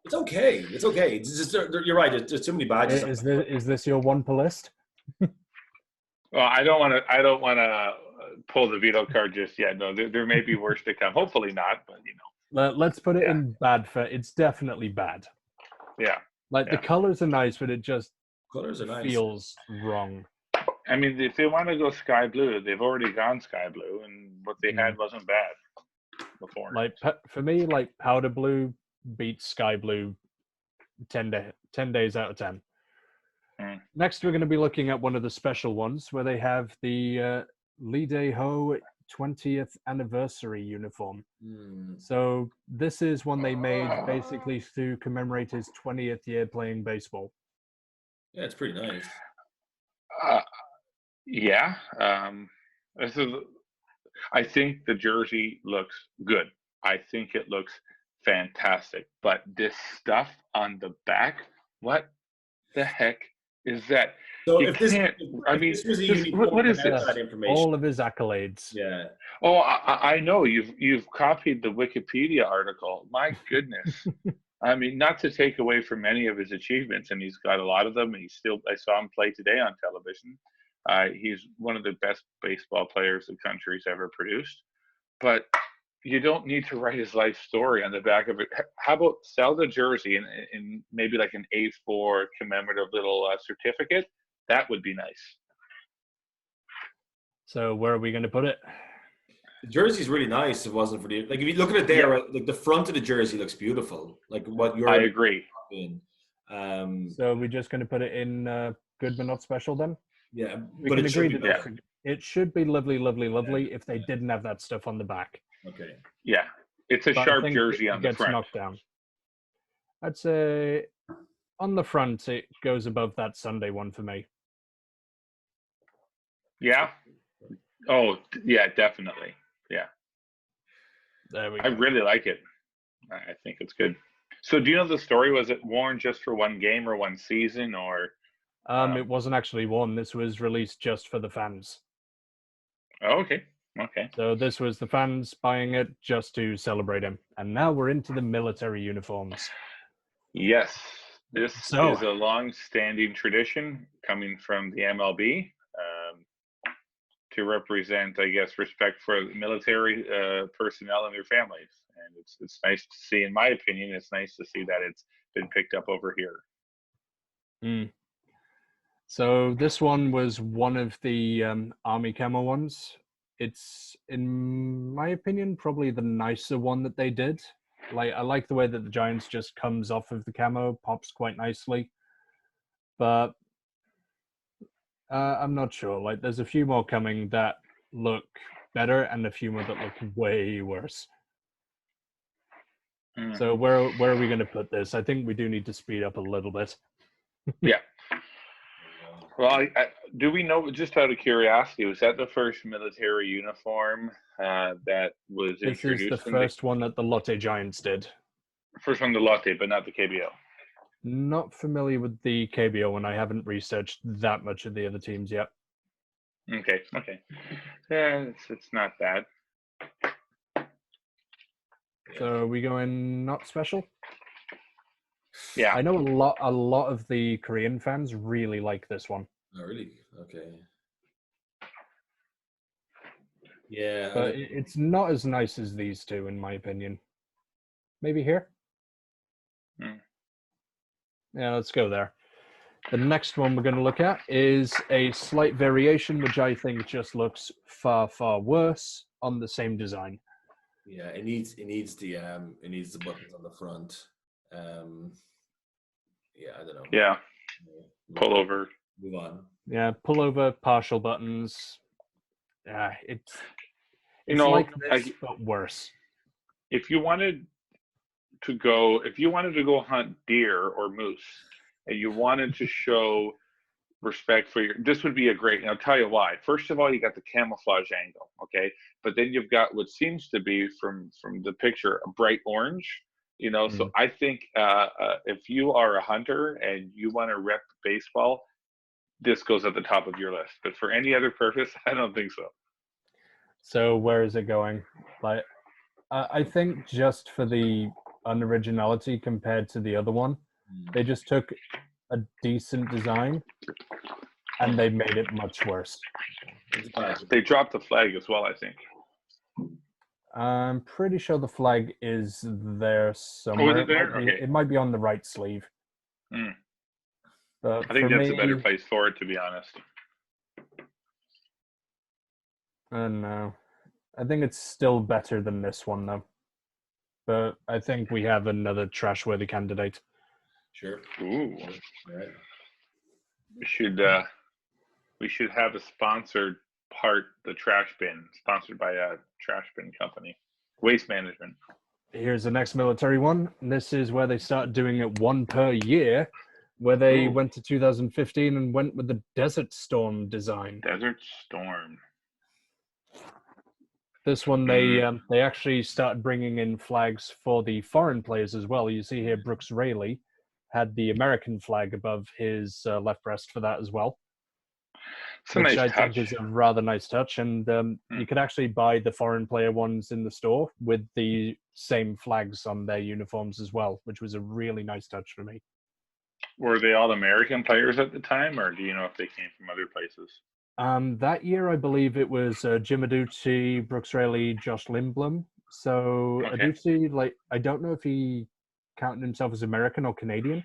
It's okay. It's okay. It's just, you're right. There's too many badges. Is this your one per list? Well, I don't want to pull the veto card just yet. No, there may be worse to come. Hopefully not, but you know. Let's put it in bad for. It's definitely bad. Yeah. Like the colors are nice, but it just Colors are nice. feels wrong. I mean, if they want to go sky blue, they've already gone sky blue, and what they had wasn't bad before. Like for me, like powder blue beats sky blue 10 days out of 10. Next, we're going to be looking at one of the special ones where they have the Lee Dae-ho 20th anniversary uniform. So this is one they made basically to commemorate his 20th year playing baseball. Yeah, it's pretty nice. Yeah. This is. I think the jersey looks good. I think it looks fantastic. But this stuff on the back, what the heck is that? So what is this? All of his accolades. Yeah. Oh, I know you've copied the Wikipedia article. My goodness. I mean, not to take away from any of his achievements, and he's got a lot of them. I saw him play today on television. He's one of the best baseball players the country's ever produced. But you don't need to write his life story on the back of it. How about sell the jersey in maybe like an A4 commemorative little certificate? That would be nice. So where are we going to put it? The jersey's really nice. If it wasn't for if you look at it there, right, like the front of the jersey looks beautiful. Like what you're. I agree. In. So we're just going to put it in good but not special then? Yeah, we can agree that it should be lovely, lovely, lovely if they didn't have that stuff on the back. Okay. Yeah, it's a sharp jersey on the front. Knocked down. I'd say on the front it goes above that Sunday one for me. Yeah. Oh, yeah, definitely. Yeah. There we go. I really like it. I think it's good. So do you know the story? Was it worn just for one game or one season or? It wasn't actually worn. This was released just for the fans. Oh, okay. Okay. So this was the fans buying it just to celebrate him. And now we're into the military uniforms. Yes. This is a long-standing tradition coming from the MLB to represent, I guess, respect for military personnel and their families. And it's nice to see, in my opinion, it's nice to see that it's been picked up over here. So this one was one of the Army camo ones. It's, in my opinion, probably the nicer one that they did. Like I like the way that the Giants just comes off of the camo, pops quite nicely. But I'm not sure. Like there's a few more coming that look better and a few more that look way worse. So where are we going to put this? I think we do need to speed up a little bit. Yeah. Well, do we know, just out of curiosity, was that the first military uniform that was introduced? This is the first one that the Lotte Giants did. First one, the Lotte, but not the KBO. Not familiar with the KBO, and I haven't researched that much of the other teams yet. Okay. Yeah, it's not bad. So are we going not special? Yeah. I know a lot of the Korean fans really like this one. Oh, really? Okay. Yeah. But it's not as nice as these two, in my opinion. Maybe here? Yeah, let's go there. The next one we're going to look at is a slight variation, which I think just looks far, far worse on the same design. Yeah, it needs the buttons on the front. Yeah, I don't know. Yeah. Pull over. Move on. Yeah, pull over, partial buttons. Yeah, it's like this, but worse. If you wanted to go, if you wanted to go hunt deer or moose, and you wanted to show respect for this would be a great, and I'll tell you why. First of all, you got the camouflage angle, okay? But then you've got what seems to be from the picture, a bright orange, so I think if you are a hunter and you want to rep baseball, this goes at the top of your list. But for any other purpose, I don't think so. So where is it going? Like, I think just for the unoriginality compared to the other one, they just took a decent design and they made it much worse. They dropped the flag as well, I think. I'm pretty sure the flag is there somewhere. Oh, is it there? Okay. It might be on the right sleeve. But I think that's me, a better place for it, to be honest. No. I think it's still better than this one, though. But I think we have another trash-worthy candidate. Sure. Ooh. All right. We should have a sponsored part, the trash bin, sponsored by a trash bin company, Waste Management. Here's the next military one. This is where they start doing it one per year, where they went to 2015 and went with the Desert Storm design. Desert Storm. This one, they actually started bringing in flags for the foreign players as well. You see here, Brooks Raley had the American flag above his left breast for that as well. It's a nice touch. I think is a rather nice touch. And you could actually buy the foreign player ones in the store with the same flags on their uniforms as well, which was a really nice touch for me. Were they all American players at the time, or do you know if they came from other places? That year, I believe it was Jim Aducci, Brooks Raley, Josh Lindblom. So Aducci, I don't know if he counted himself as American or Canadian.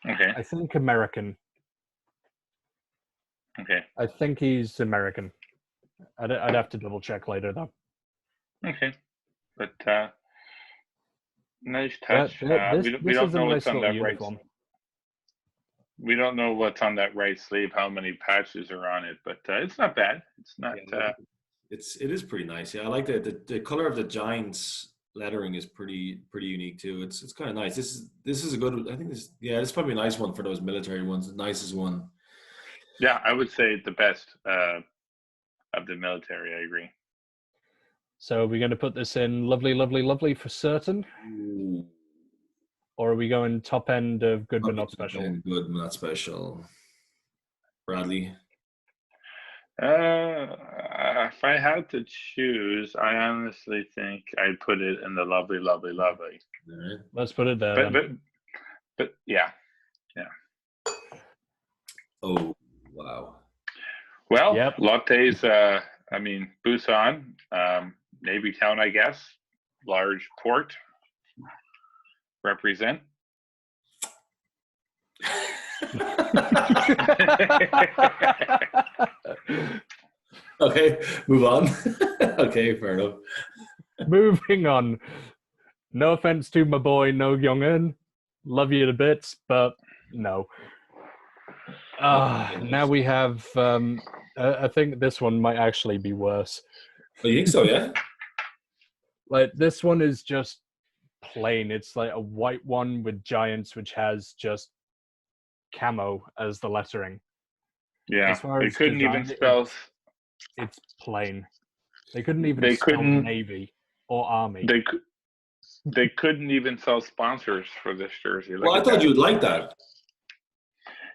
Okay. I think American. Okay. I think he's American. I'd have to double check later, though. Okay. But nice touch. We don't know what's on that uniform. We don't know what's on that right sleeve, how many patches are on it, but it's not bad. It's not. It is pretty nice. Yeah, I like the color of the Giants lettering is pretty unique too. It's kind of nice. This is a good. I think this is probably a nice one for those military ones. The nicest one. Yeah, I would say the best of the military. I agree. So we're going to put this in lovely, lovely, lovely for certain. Ooh. Or are we going top end of good but not special? Good but not special. Bradley? If I had to choose, I honestly think I'd put it in the lovely, lovely, lovely. All right. Let's put it there. But yeah. Oh, wow. Well, Lotte's, Busan, Navy town, I guess. Large port. Represent. Okay, move on. Okay, fair enough. Moving on. No offense to my boy No Young-in. Love you to bits, but no. Now we have, I think this one might actually be worse. Oh, you think so, yeah? This one is just plain. It's like a white one with Giants, which has just camo as the lettering. Yeah, they couldn't even spell. It's plain. They couldn't even spell Navy or Army. They couldn't even sell sponsors for this jersey. Well, I thought you would like that.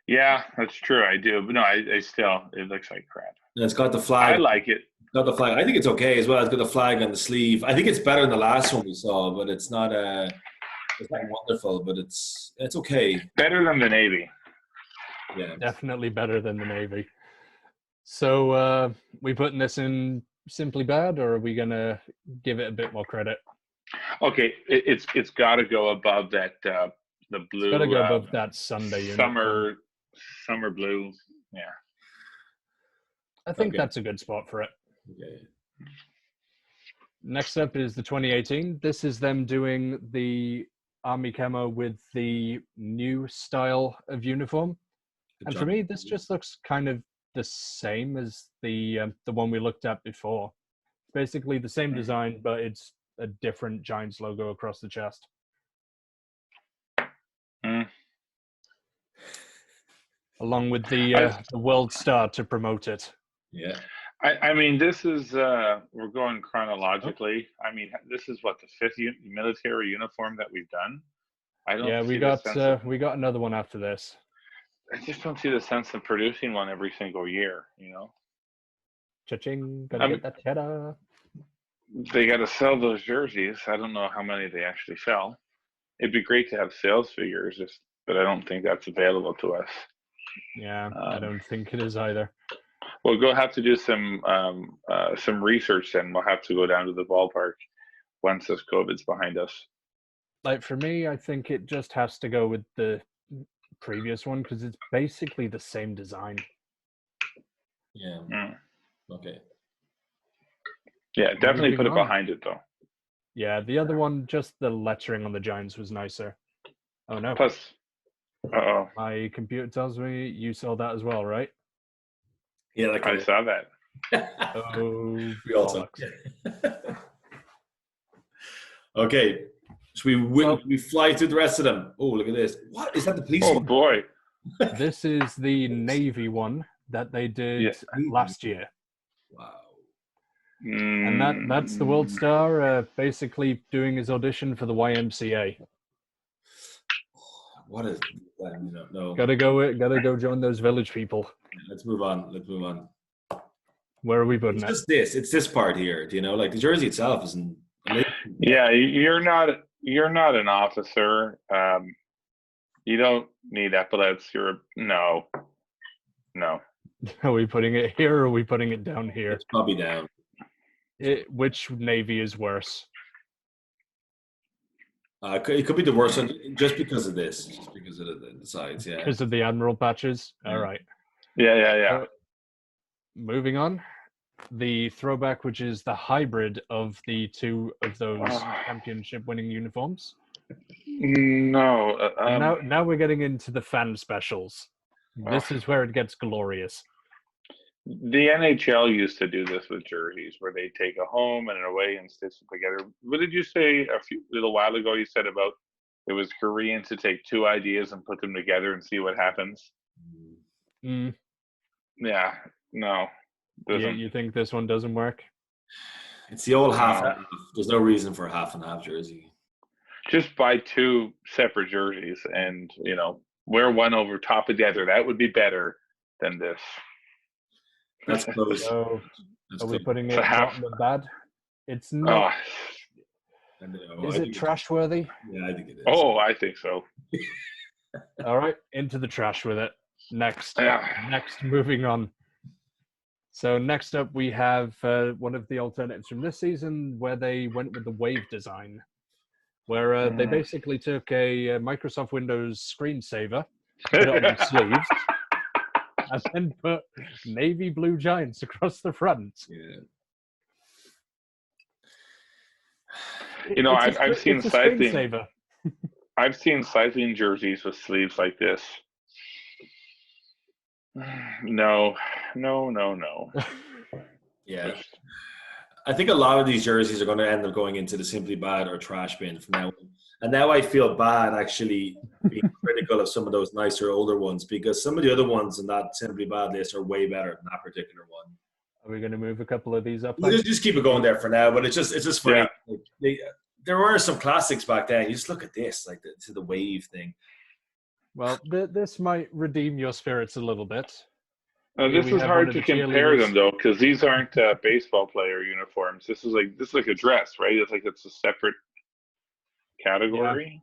Yeah, that's true. I do, but no, I still. It looks like crap. And it's got the flag. I like it. Got the flag. I think it's okay as well. It's got the flag on the sleeve. I think it's better than the last one we saw, but it's not wonderful, but it's okay. Better than the Navy. Yeah, definitely better than the Navy. So, we putting this in simply bad, or are we gonna give it a bit more credit? Okay, it's got to go above that the blue. It's got to go above that Sunday summer blue. Yeah, I think that's a good spot for it. Okay. Next up is the 2018. This is them doing the Army camo with the new style of uniform. And for me, this just looks kind of the same as the one we looked at before. It's basically the same design, but it's a different Giants logo across the chest. along with the World Star to promote it. Yeah. I mean, this is we're going chronologically. I mean, this is what the fifth military uniform that we've done. I don't. Yeah, we got another one after this. I just don't see the sense of producing one every single year. You know. Cha-ching! Gotta get that cheddar. They got to sell those jerseys. I don't know how many they actually sell. It'd be great to have sales figures, but I don't think that's available to us. Yeah, I don't think it is either. We'll have to do some research then. We'll have to go down to the ballpark once this COVID's behind us. Like for me, I think it just has to go with the previous one because it's basically the same design. Yeah. Okay. Yeah, definitely put it behind it though. Yeah, the other one, just the lettering on the Giants was nicer. Oh no. Plus, my computer tells me you saw that as well, right? Yeah, I saw that. Oh, we also. Okay, so we fly through the rest of them. Oh, look at this! What is that? The police? Oh boy! This is the Navy one that they did last year. Wow! And that's the World Star basically doing his audition for the YMCA. What is that? No. Gotta go join those village people. Let's move on. Where are we putting it? It's this part here. Do you know, like the jersey itself isn't. Yeah, you're not an officer. You don't need epaulets. No. Are we putting it here or are we putting it down here? It's probably down. Which Navy is worse? It could be the worst one just because of this, just because of the sides, yeah. Because of the Admiral patches? Yeah. All right. Yeah. Moving on. The throwback, which is the hybrid of the two of those championship-winning uniforms. No. Now we're getting into the fan specials. This is where it gets glorious. The NHL used to do this with jerseys, where they take a home and an away and stitch them together. What did you say a little while ago? You said about it was Korean to take two ideas and put them together and see what happens. Yeah, no. You think this one doesn't work? It's the old half and half. There's no reason for a half and half jersey. Just buy two separate jerseys and wear one over top of the other. That would be better than this. That's close. So, are we putting it bottom of bad? It's not. Is it trash worthy? Yeah, I think it is. Oh, I think so. All right, into the trash with it. Next, moving on. So next up, we have one of the alternatives from this season where they went with the wave design, where they basically took a Microsoft Windows screensaver, put it on the sleeves, and then put navy blue Giants across the front. Yeah. I've seen cycling. I've seen cycling jerseys with sleeves like this. No. Yeah. I think a lot of these jerseys are going to end up going into the simply bad or trash bin from now on. And now I feel bad actually being critical of some of those nicer older ones because some of the other ones in that simply bad list are way better than that particular one. Are we going to move a couple of these up? We'll just keep it going there for now, but it's just funny. Yeah. Like, there were some classics back then. You just look at this, like the wave thing. Well, this might redeem your spirits a little bit. This is hard to compare them though, because these aren't baseball player uniforms. This is like a dress, right? It's a separate category.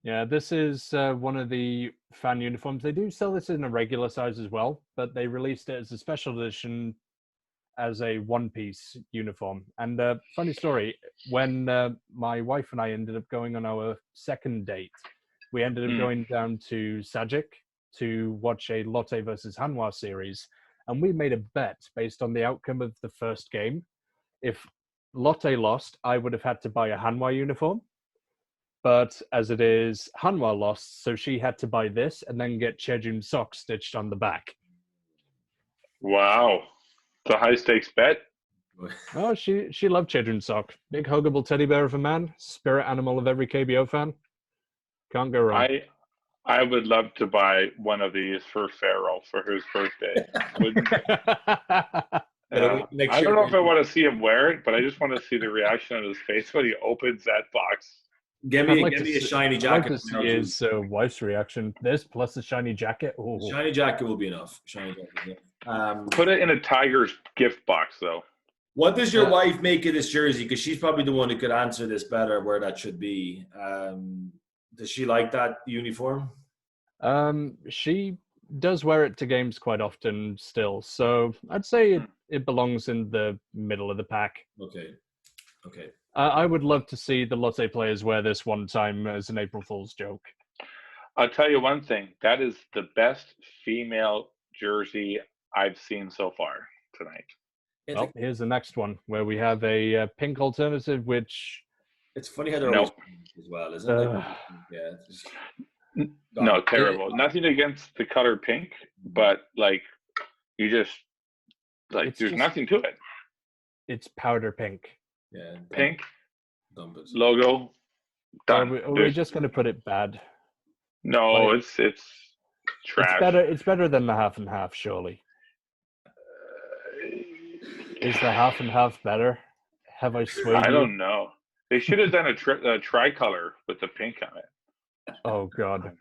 Yeah, this is one of the fan uniforms. They do sell this in a regular size as well, but they released it as a special edition as a one-piece uniform. And funny story, when my wife and I ended up going on our second date, we ended up going down to Sajic to watch a Lotte versus Hanwha series. And we made a bet based on the outcome of the first game. If Lotte lost, I would have had to buy a Hanwha uniform. But as it is, Hanwha lost, so she had to buy this and then get Chejun socks stitched on the back. Wow. It's a high-stakes bet. Oh, she loved Chejun sock. Big huggable teddy bear of a man, spirit animal of every KBO fan. Can't go wrong. I would love to buy one of these for Farrell for his birthday. Wouldn't Next I year, don't know if I want to see him wear it, but I just want to see the reaction on his face when he opens that box. give me a shiny jacket. I'd like to see his wife's reaction. This plus a shiny jacket. Ooh. Shiny jacket will be enough. Shiny jacket. Put it in a Tigers gift box, though. What does your wife make of this jersey? Because she's probably the one who could answer this better, where that should be. Does she like that uniform? She does wear it to games quite often still, so I'd say it belongs in the middle of the pack. Okay. I would love to see the Lotte players wear this one time as an April Fool's joke. I'll tell you one thing. That is the best female jersey I've seen so far tonight. Well, here's the next one, where we have a pink alternative, which... It's funny how they're always pink as well, isn't it? Yeah. No, terrible. Nothing against the color pink, but, like, you just... Like, there's nothing to it. It's powder pink. Yeah. Pink, logo, done. Are we just going to put it bad? No, it's trash. It's better than the half and half, surely. Is the half and half better? Have I swayed I you? don't know. They should have done a tricolor with the pink on it. Oh, God.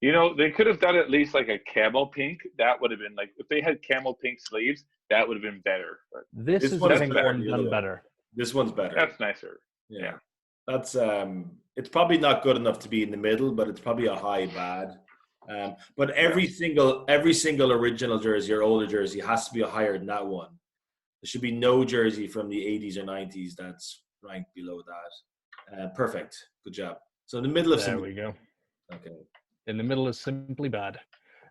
You know, they could have done at least like a camel pink. That would have been like, if they had camel pink sleeves, that would have been better. But this is the pink one done better. This one's better. That's nicer. Yeah. That's it's probably not good enough to be in the middle, but it's probably a high bad. But every single original jersey or older jersey has to be higher than that one. There should be no jersey from the 80s or 90s that's ranked below that. Perfect. Good job. So in the middle of there we go. Okay. In the middle is simply bad.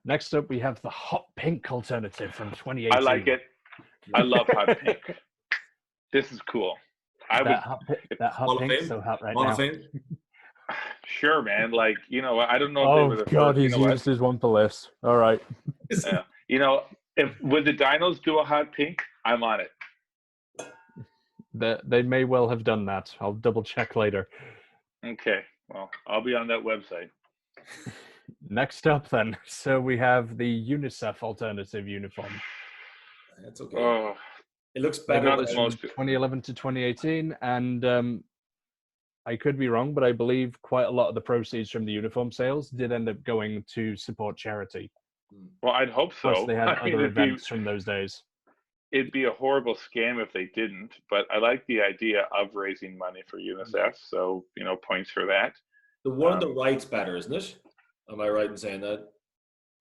Next up, we have the hot pink alternative from 2018. I like it. I love hot pink. This is cool. That hot pink is so hot right now. Sure, man. Like, you know, I don't know if oh, they were the God, first, he's used his one for less. All right. Yeah. You know, would the Dinos do a hot pink? I'm on it. They may well have done that. I'll double check later. Okay. Well, I'll be on that website. Next up, then. So we have the UNICEF alternative uniform. That's okay. Oh, it looks better than 2011 to 2018, and I could be wrong, but I believe quite a lot of the proceeds from the uniform sales did end up going to support charity. Well, I'd hope so. Plus, they had other events from those days. It'd be a horrible scam if they didn't, but I like the idea of raising money for UNICEF, so, you know, points for that. The one on the right's better, isn't it? Am I right in saying that?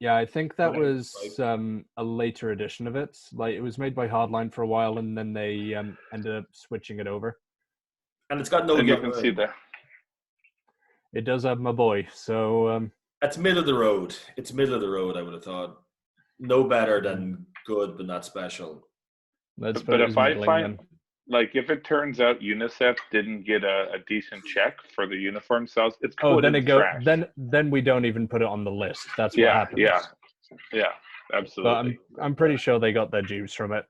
Yeah, I think that was a later edition of it. Like, it was made by Hardline for a while, and then they ended up switching it over. And it's got no. And you can see that. It does have my boy, so. That's middle of the road. It's middle of the road, I would have thought. No better than good, but not special. But if I find, like, if it turns out UNICEF didn't get a decent check for the uniform sales, it's cool. Oh, then then we don't even put it on the list. That's what happens. Yeah, absolutely. But I'm pretty sure they got their juice from it.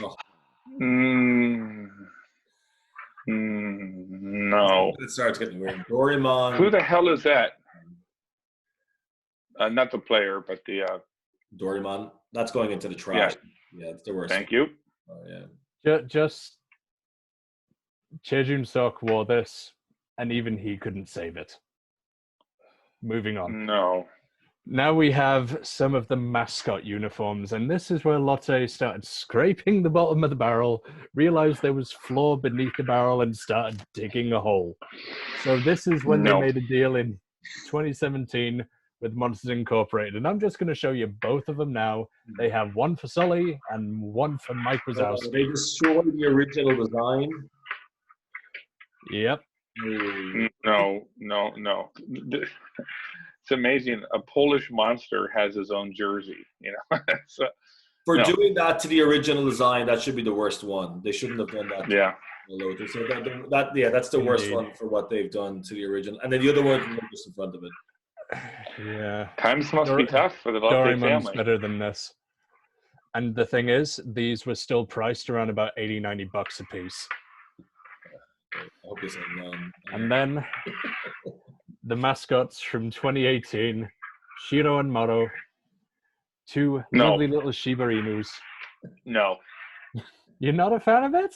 Oh. No. It starts getting weird. Doraemon. Who the hell is that? Not the player, but the Doraemon. That's going into the trash. Yeah, it's the worst. Thank you. Oh, yeah. Just Chejun Sok wore this, and even he couldn't save it. Moving on. No. Now we have some of the mascot uniforms, and this is where Lotte started scraping the bottom of the barrel, realized there was floor beneath the barrel, and started digging a hole. So this is when they made a deal in 2017 with Monsters Incorporated. And I'm just going to show you both of them now. They have one for Sully and one for Mike Wazowski. They destroyed the original design. Yep. No. It's amazing. A Polish monster has his own jersey, you know. Doing that to the original design, that should be the worst one. They shouldn't have done that. Yeah. So that's the worst one for what they've done to the original. And then the other one just in front of it. Yeah. Times must be tough for the Lotte family. Better than this. And the thing is, these were still priced around about $80-$90 a piece. I hope you're saying none. And then the mascots from 2018, Shiro and Moro, two No. lovely little Shiba Inus. No. You're not a fan of it?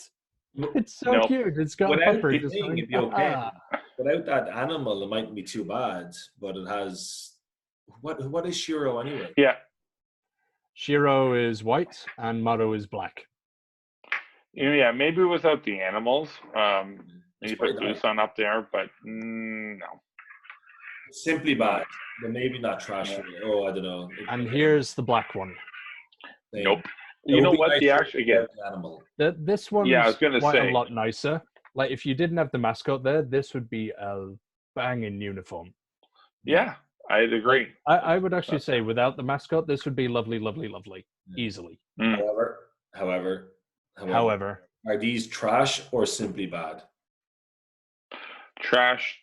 It's so No. cute. It's got Without Pepper. the Just thing, going, it'd be okay. "Ah." Without that animal, it mightn't be too bad. But it has what is Shiro anyway? Yeah. Shiro is white and Moro is black. Yeah, maybe without the animals. You Spray put that. Busan up there, but no. Simply bad, but maybe not trash. Oh, I don't know. And here's the black one. Nope. It You would know be what? nice The if actual it again. was an animal. This one's Yeah, I was gonna quite say. a lot nicer. Like if you didn't have the mascot there, this would be a banging uniform. Yeah, I'd agree. I would actually say without the mascot, this would be lovely, lovely, lovely, easily. Mm. However, are these trash or simply bad? Trash.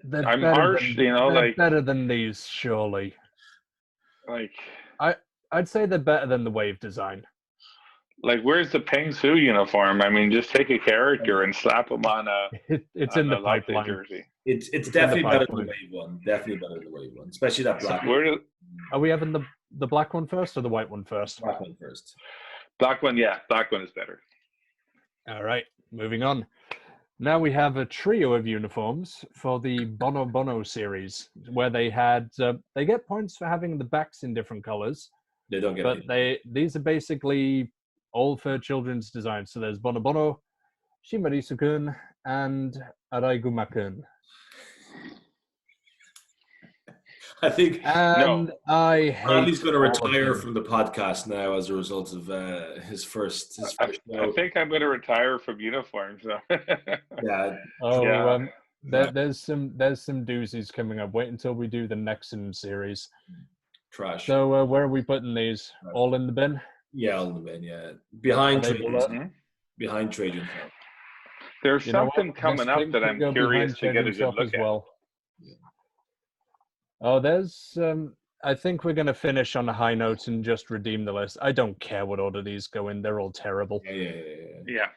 They're I'm better harsh, than, you know, they're like- better than these, surely. Like I'd say they're better than the wave design. where's the Peng Su uniform? I mean, just take a character and slap them on a It's on in the a Lotte pipeline. jersey. It's in the definitely better than the pipeline. wave one. Definitely better than the wave one, especially that black Where do Are we having the black one first or the white one first? black one first. black one? Yeah, black one is better. All right, moving on. Now we have a trio of uniforms for the Bono Bono series, where they had they get points for having the backs in different colors, They don't get but it. these are basically all for children's designs. So there's Bono Bono, Shimarisu-kun, and Araiguma-kun. I think And I hate Bradley's going to all of retire them. from the podcast now as a result of his first I show. think I'm going to retire from uniforms. So. Yeah, Oh, Yeah. there's some doozies coming up. Wait until we do the Nexum series. trash. So where are we putting these? All in the bin? Yeah, all in the bin. Yeah, behind Are they Trajan. below- Mhm. Behind Trajan. There's You know what? something coming This up thing that could I'm go curious behind to get a Cheddar's good shop look as at. well. Yeah. Oh, there's. I think we're going to finish on a high note and just redeem the list. I don't care what order these go in; they're all terrible. Yeah. Yeah.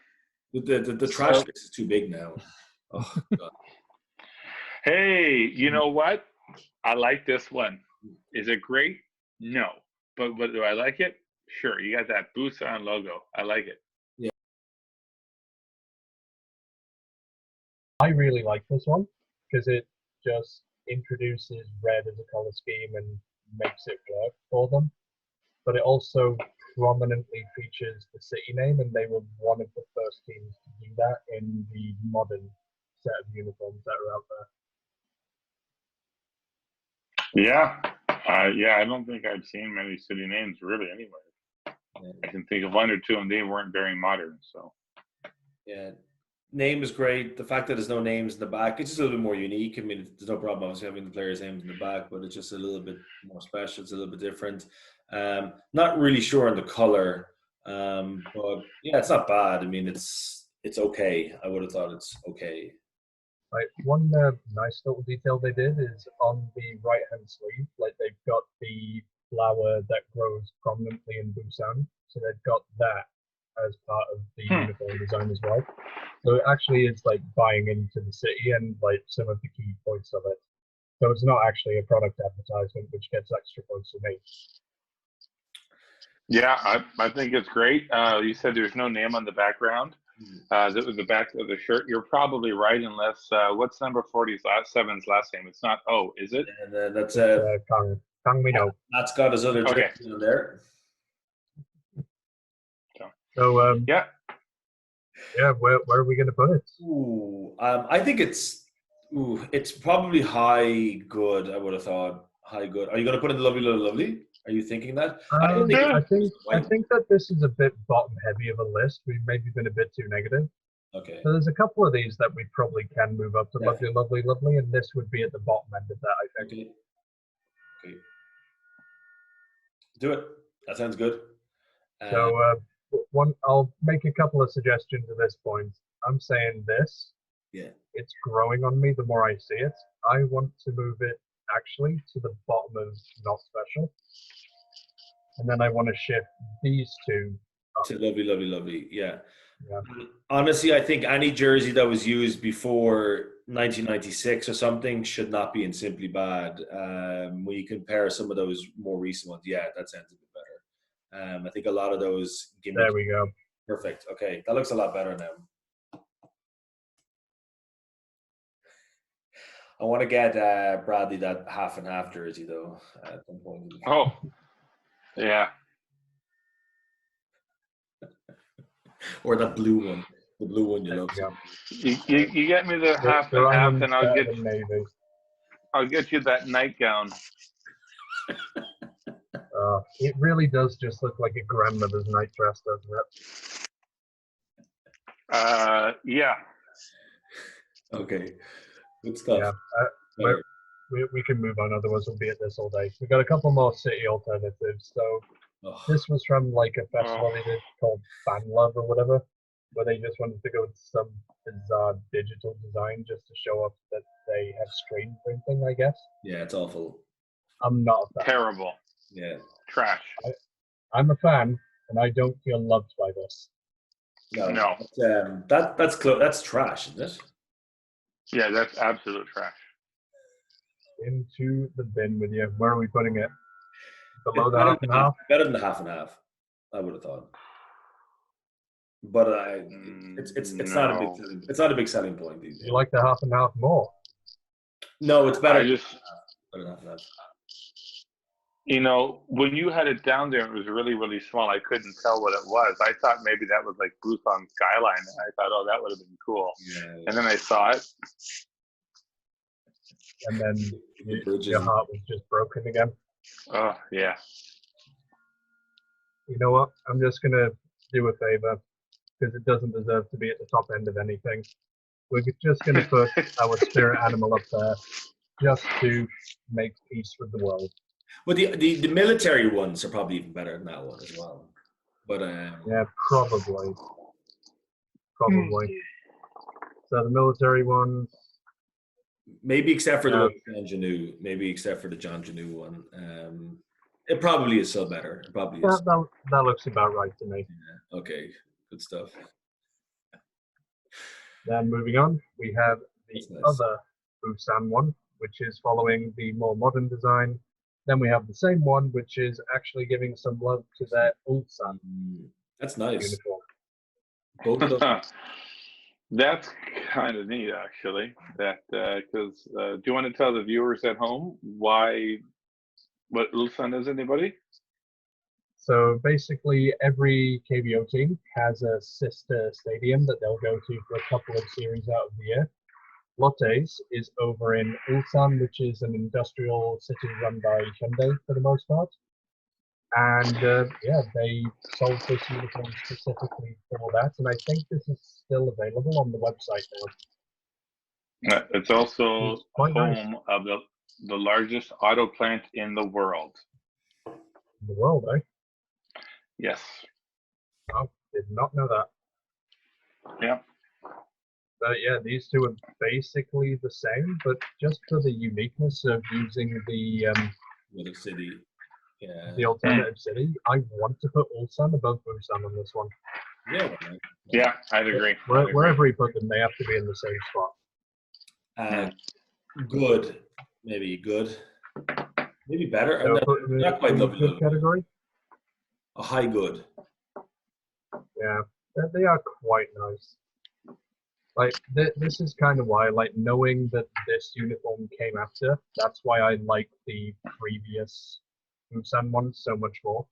The trash So- list is too big now. Oh God. Hey, you know what? I like this one. Is it great? No. But do I like it? Sure. You got that Busan logo. I like it. I really like this one because it just introduces red as a color scheme and makes it work for them. But it also prominently features the city name, and they were one of the first teams to do that in the modern set of uniforms that are out there. Yeah. I don't think I've seen many city names really anywhere. I can think of one or two, and they weren't very modern. So. Yeah. Name is great. The fact that there's no names in the back, it's just a little bit more unique. I mean, there's no problem obviously having the players' names in the back, but it's just a little bit more special. It's a little bit different. Not really sure on the color, but yeah, it's not bad. I mean, it's okay. I would have thought it's okay. Right. One nice little detail they did is on the right-hand sleeve, like they've got the flower that grows prominently in Busan, so they've got that as part of the uniform design as well. So it actually is like buying into the city and like some of the key points of it. So it's not actually a product advertisement, which gets extra points for me. Yeah, I think it's great. You said there's no name on the background. The back of the shirt. You're probably right, unless what's number 47's last name? It's not O, is it? And then that's Kang Mino. Matt's got his other Okay. jersey on there. So Yeah. where are we going to put it? I think it's probably high good. I would have thought high good. Are you going to put in the lovely? Are you thinking that? I don't think I think that this is a bit bottom heavy of a list. We've maybe been a bit too negative. Okay. So there's a couple of these that we probably can move up to Yeah. lovely, and this would be at the bottom end of that, I think. Okay. Do it. That sounds good. So I'll make a couple of suggestions at this point. I'm saying this. Yeah. It's growing on me the more I see it. I want to move it actually to the bottom of not special. And then I want to shift these two up. To lovely. Yeah. Yeah. Honestly, I think any jersey that was used before 1996 or something should not be in Simply Bad. When you compare some of those more recent ones, yeah, that sounds a bit better. I think a lot of those gimmicks. There we go. Perfect. Okay, that looks a lot better now. I want to get Bradley that half and half jersey though at some point. Oh, yeah. Or that blue one. The blue one you love. You get me the half and half, and I'll get you that nightgown. It really does just look like a grandmother's nightdress, doesn't it? Yeah. Okay. Good stuff. Yeah. We can move on, otherwise we'll be at this all day. We've got a couple more city alternatives. So this was from like a festival they did called Fan Love or whatever, where they just wanted to go with some bizarre digital design just to show off that they have screen printing, I guess. Yeah, it's awful. I'm not a fan. Terrible. Yeah. Trash. I'm a fan, and I don't feel loved by this. No. That's trash, isn't it? Yeah, that's absolute trash. Into the bin with you. Where are we putting it? Below the half and half? Better than the half and half, I would have thought. But it's not a big selling point. You like the half and half more? No, it's better. Better than half and half. You know, when you had it down there, it was really, really small. I couldn't tell what it was. I thought maybe that was like Busan Skyline. And I thought, oh, that would have been cool. Yeah. And then I saw it. And then your heart was just broken again. Oh, yeah. You know what? I'm just going to do a favor because it doesn't deserve to be at the top end of anything. We're just going to put our spirit animal up there just to make peace with the world. Well, the military ones are probably even better than that one as well. But yeah, probably. So the military ones, maybe except for the John Janu, maybe except for the John Janu one, it probably is still better. It probably is. That looks about right to me. Yeah. Okay, good stuff. Then moving on, we have the other Busan one, which is following the more modern design. Then we have the same one, which is actually giving some love to their Ulsan. That's nice. Uniform. Both of those. That's kind of neat, actually. That because do you want to tell the viewers at home what Ulsan is? Anybody? So basically, every KBO team has a sister stadium that they'll go to for a couple of series out of the year. Lotte's is over in Ulsan, which is an industrial city run by Hyundai for the most part. And they sold this uniform specifically for that. And I think this is still available on the website now. It's also home nice. of the largest auto plant in the world. In the world, eh? Yes. I did not know that. Yeah. But yeah, these two are basically the same, but just for the uniqueness of using the city, the alternative city, I want to put Ulsan above Busan on this one. Yeah, I'd agree. Wherever you put them, they have to be in the same spot. Good, maybe good, maybe better. So not quite lovely. Good category. A high good. Yeah, they are quite nice. Like, this is kind of why, like, knowing that this uniform came after, that's why I like the previous Busan one so much more.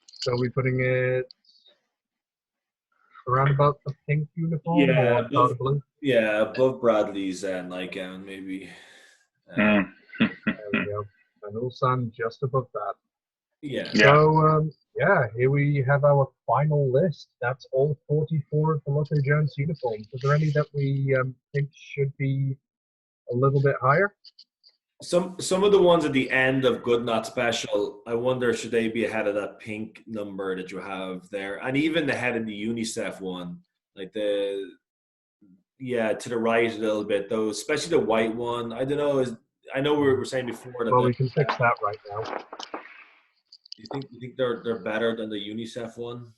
So we're putting it around about the pink uniform or powder blue? Yeah, above Bradley's nightgown, maybe. There we go. And Ulsan just above that. Yeah. So, here we have our final list. That's all 44 of the Lotte Giants uniforms. Are there any that we think should be a little bit higher? Some of the ones at the end of Good Not Special, I wonder should they be ahead of that pink number that you have there, and even ahead of the UNICEF one, like to the right a little bit. Though, especially the white one. I don't know. I know we were saying before that. Well, we can fix that right now. You think they're better than the UNICEF one?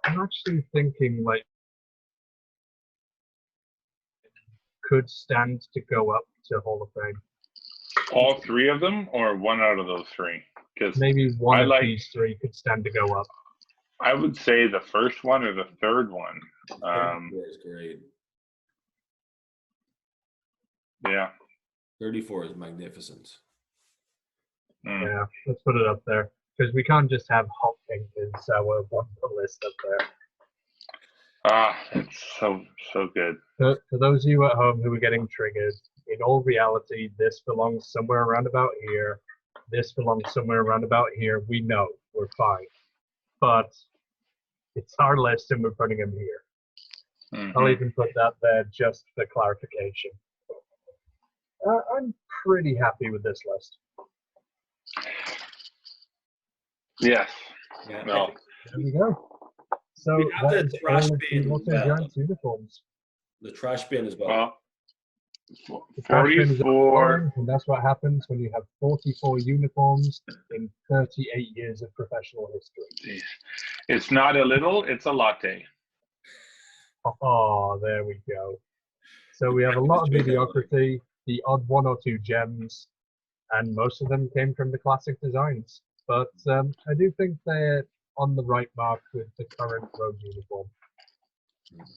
I'm actually thinking like could stand to go up to Hall of Fame. All three of them, or one out of those three? Because Maybe one of these three could stand to go up. I would say the first one or the third one. 34 is great. Yeah. 34 is magnificent. Yeah, let's put it up there. Because we can't just have hot pink as our one list up there. It's so good. For those of you at home who are getting triggered, in all reality, this belongs somewhere around about here. This belongs somewhere around about here. We know. We're fine. But it's our list and we're putting them here. Mm-hmm. I'll even put that there just for clarification. I'm pretty happy with this list. Yes. Yeah. No. There we go. So We have that the is trash all of bin the as Lotte well. Giants uniforms. The trash bin as well. Well, The trash bin is 44. overflowing, and that's what happens when you have 44 uniforms in 38 years of professional history. It's not a little, it's a latte. Oh, there we go. So we have a lot of mediocrity, the odd one or two gems, and most of them came from the classic designs. But I do think they're on the right mark with the current road uniform.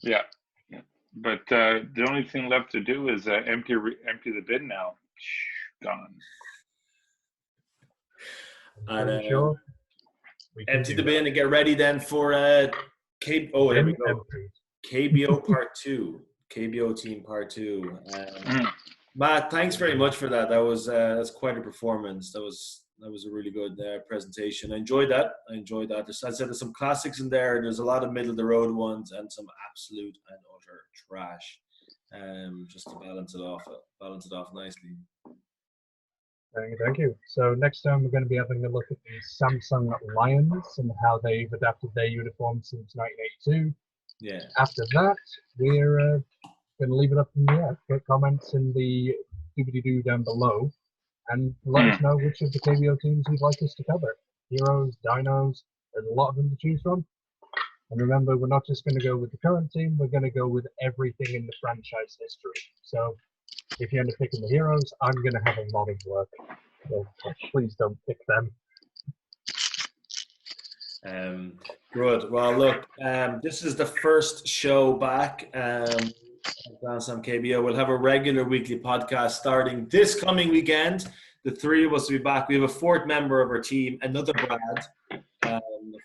Yeah. But the only thing left to do is empty the bin now. Gone. And Sure, we can empty do the bin that. and get ready then for there we go. Empty. KBO Part 2. KBO Team Part 2. Matt, thanks very much for that. That's quite a performance. That was a really good presentation. I enjoyed that. As I said, there's some classics in there. There's a lot of middle of the road ones and some absolute and utter trash. Just to balance it off nicely. Thank you. So next time we're going to be having a look at the Samsung Lions and how they've adapted their uniform since 1982. Yeah. After that, we're going to leave it up in the air. Put comments in the doobly-doo down below and let us know which of the KBO teams you'd like us to cover. Heroes, Dinos, there's a lot of them to choose from. And remember, we're not just going to go with the current team, we're going to go with everything in the franchise history. So if you end up picking the heroes, I'm going to have a lot of work. So please don't pick them. Good. Well, look, this is the first show back at GrandSlamKBO. We'll have a regular weekly podcast starting this coming weekend. The three of us will be back. We have a fourth member of our team, another Brad.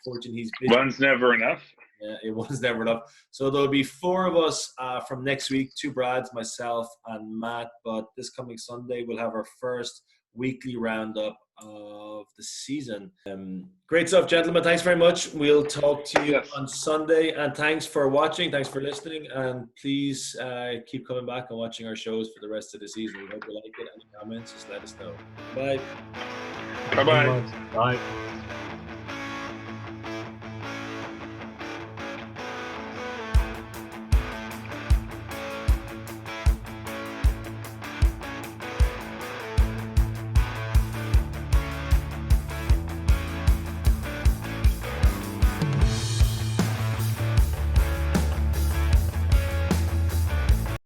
Unfortunately, he's busy. One's never enough. Yeah, it was never enough. So there'll be four of us from next week, two Brads, myself, and Matt. But this coming Sunday, we'll have our first weekly roundup of the season. Great stuff, gentlemen. Thanks very much. We'll talk to you on Sunday. And thanks for watching. Thanks for listening. And please keep coming back and watching our shows for the rest of the season. We hope you like it. Any comments, just let us know. Bye. Bye-bye. Bye.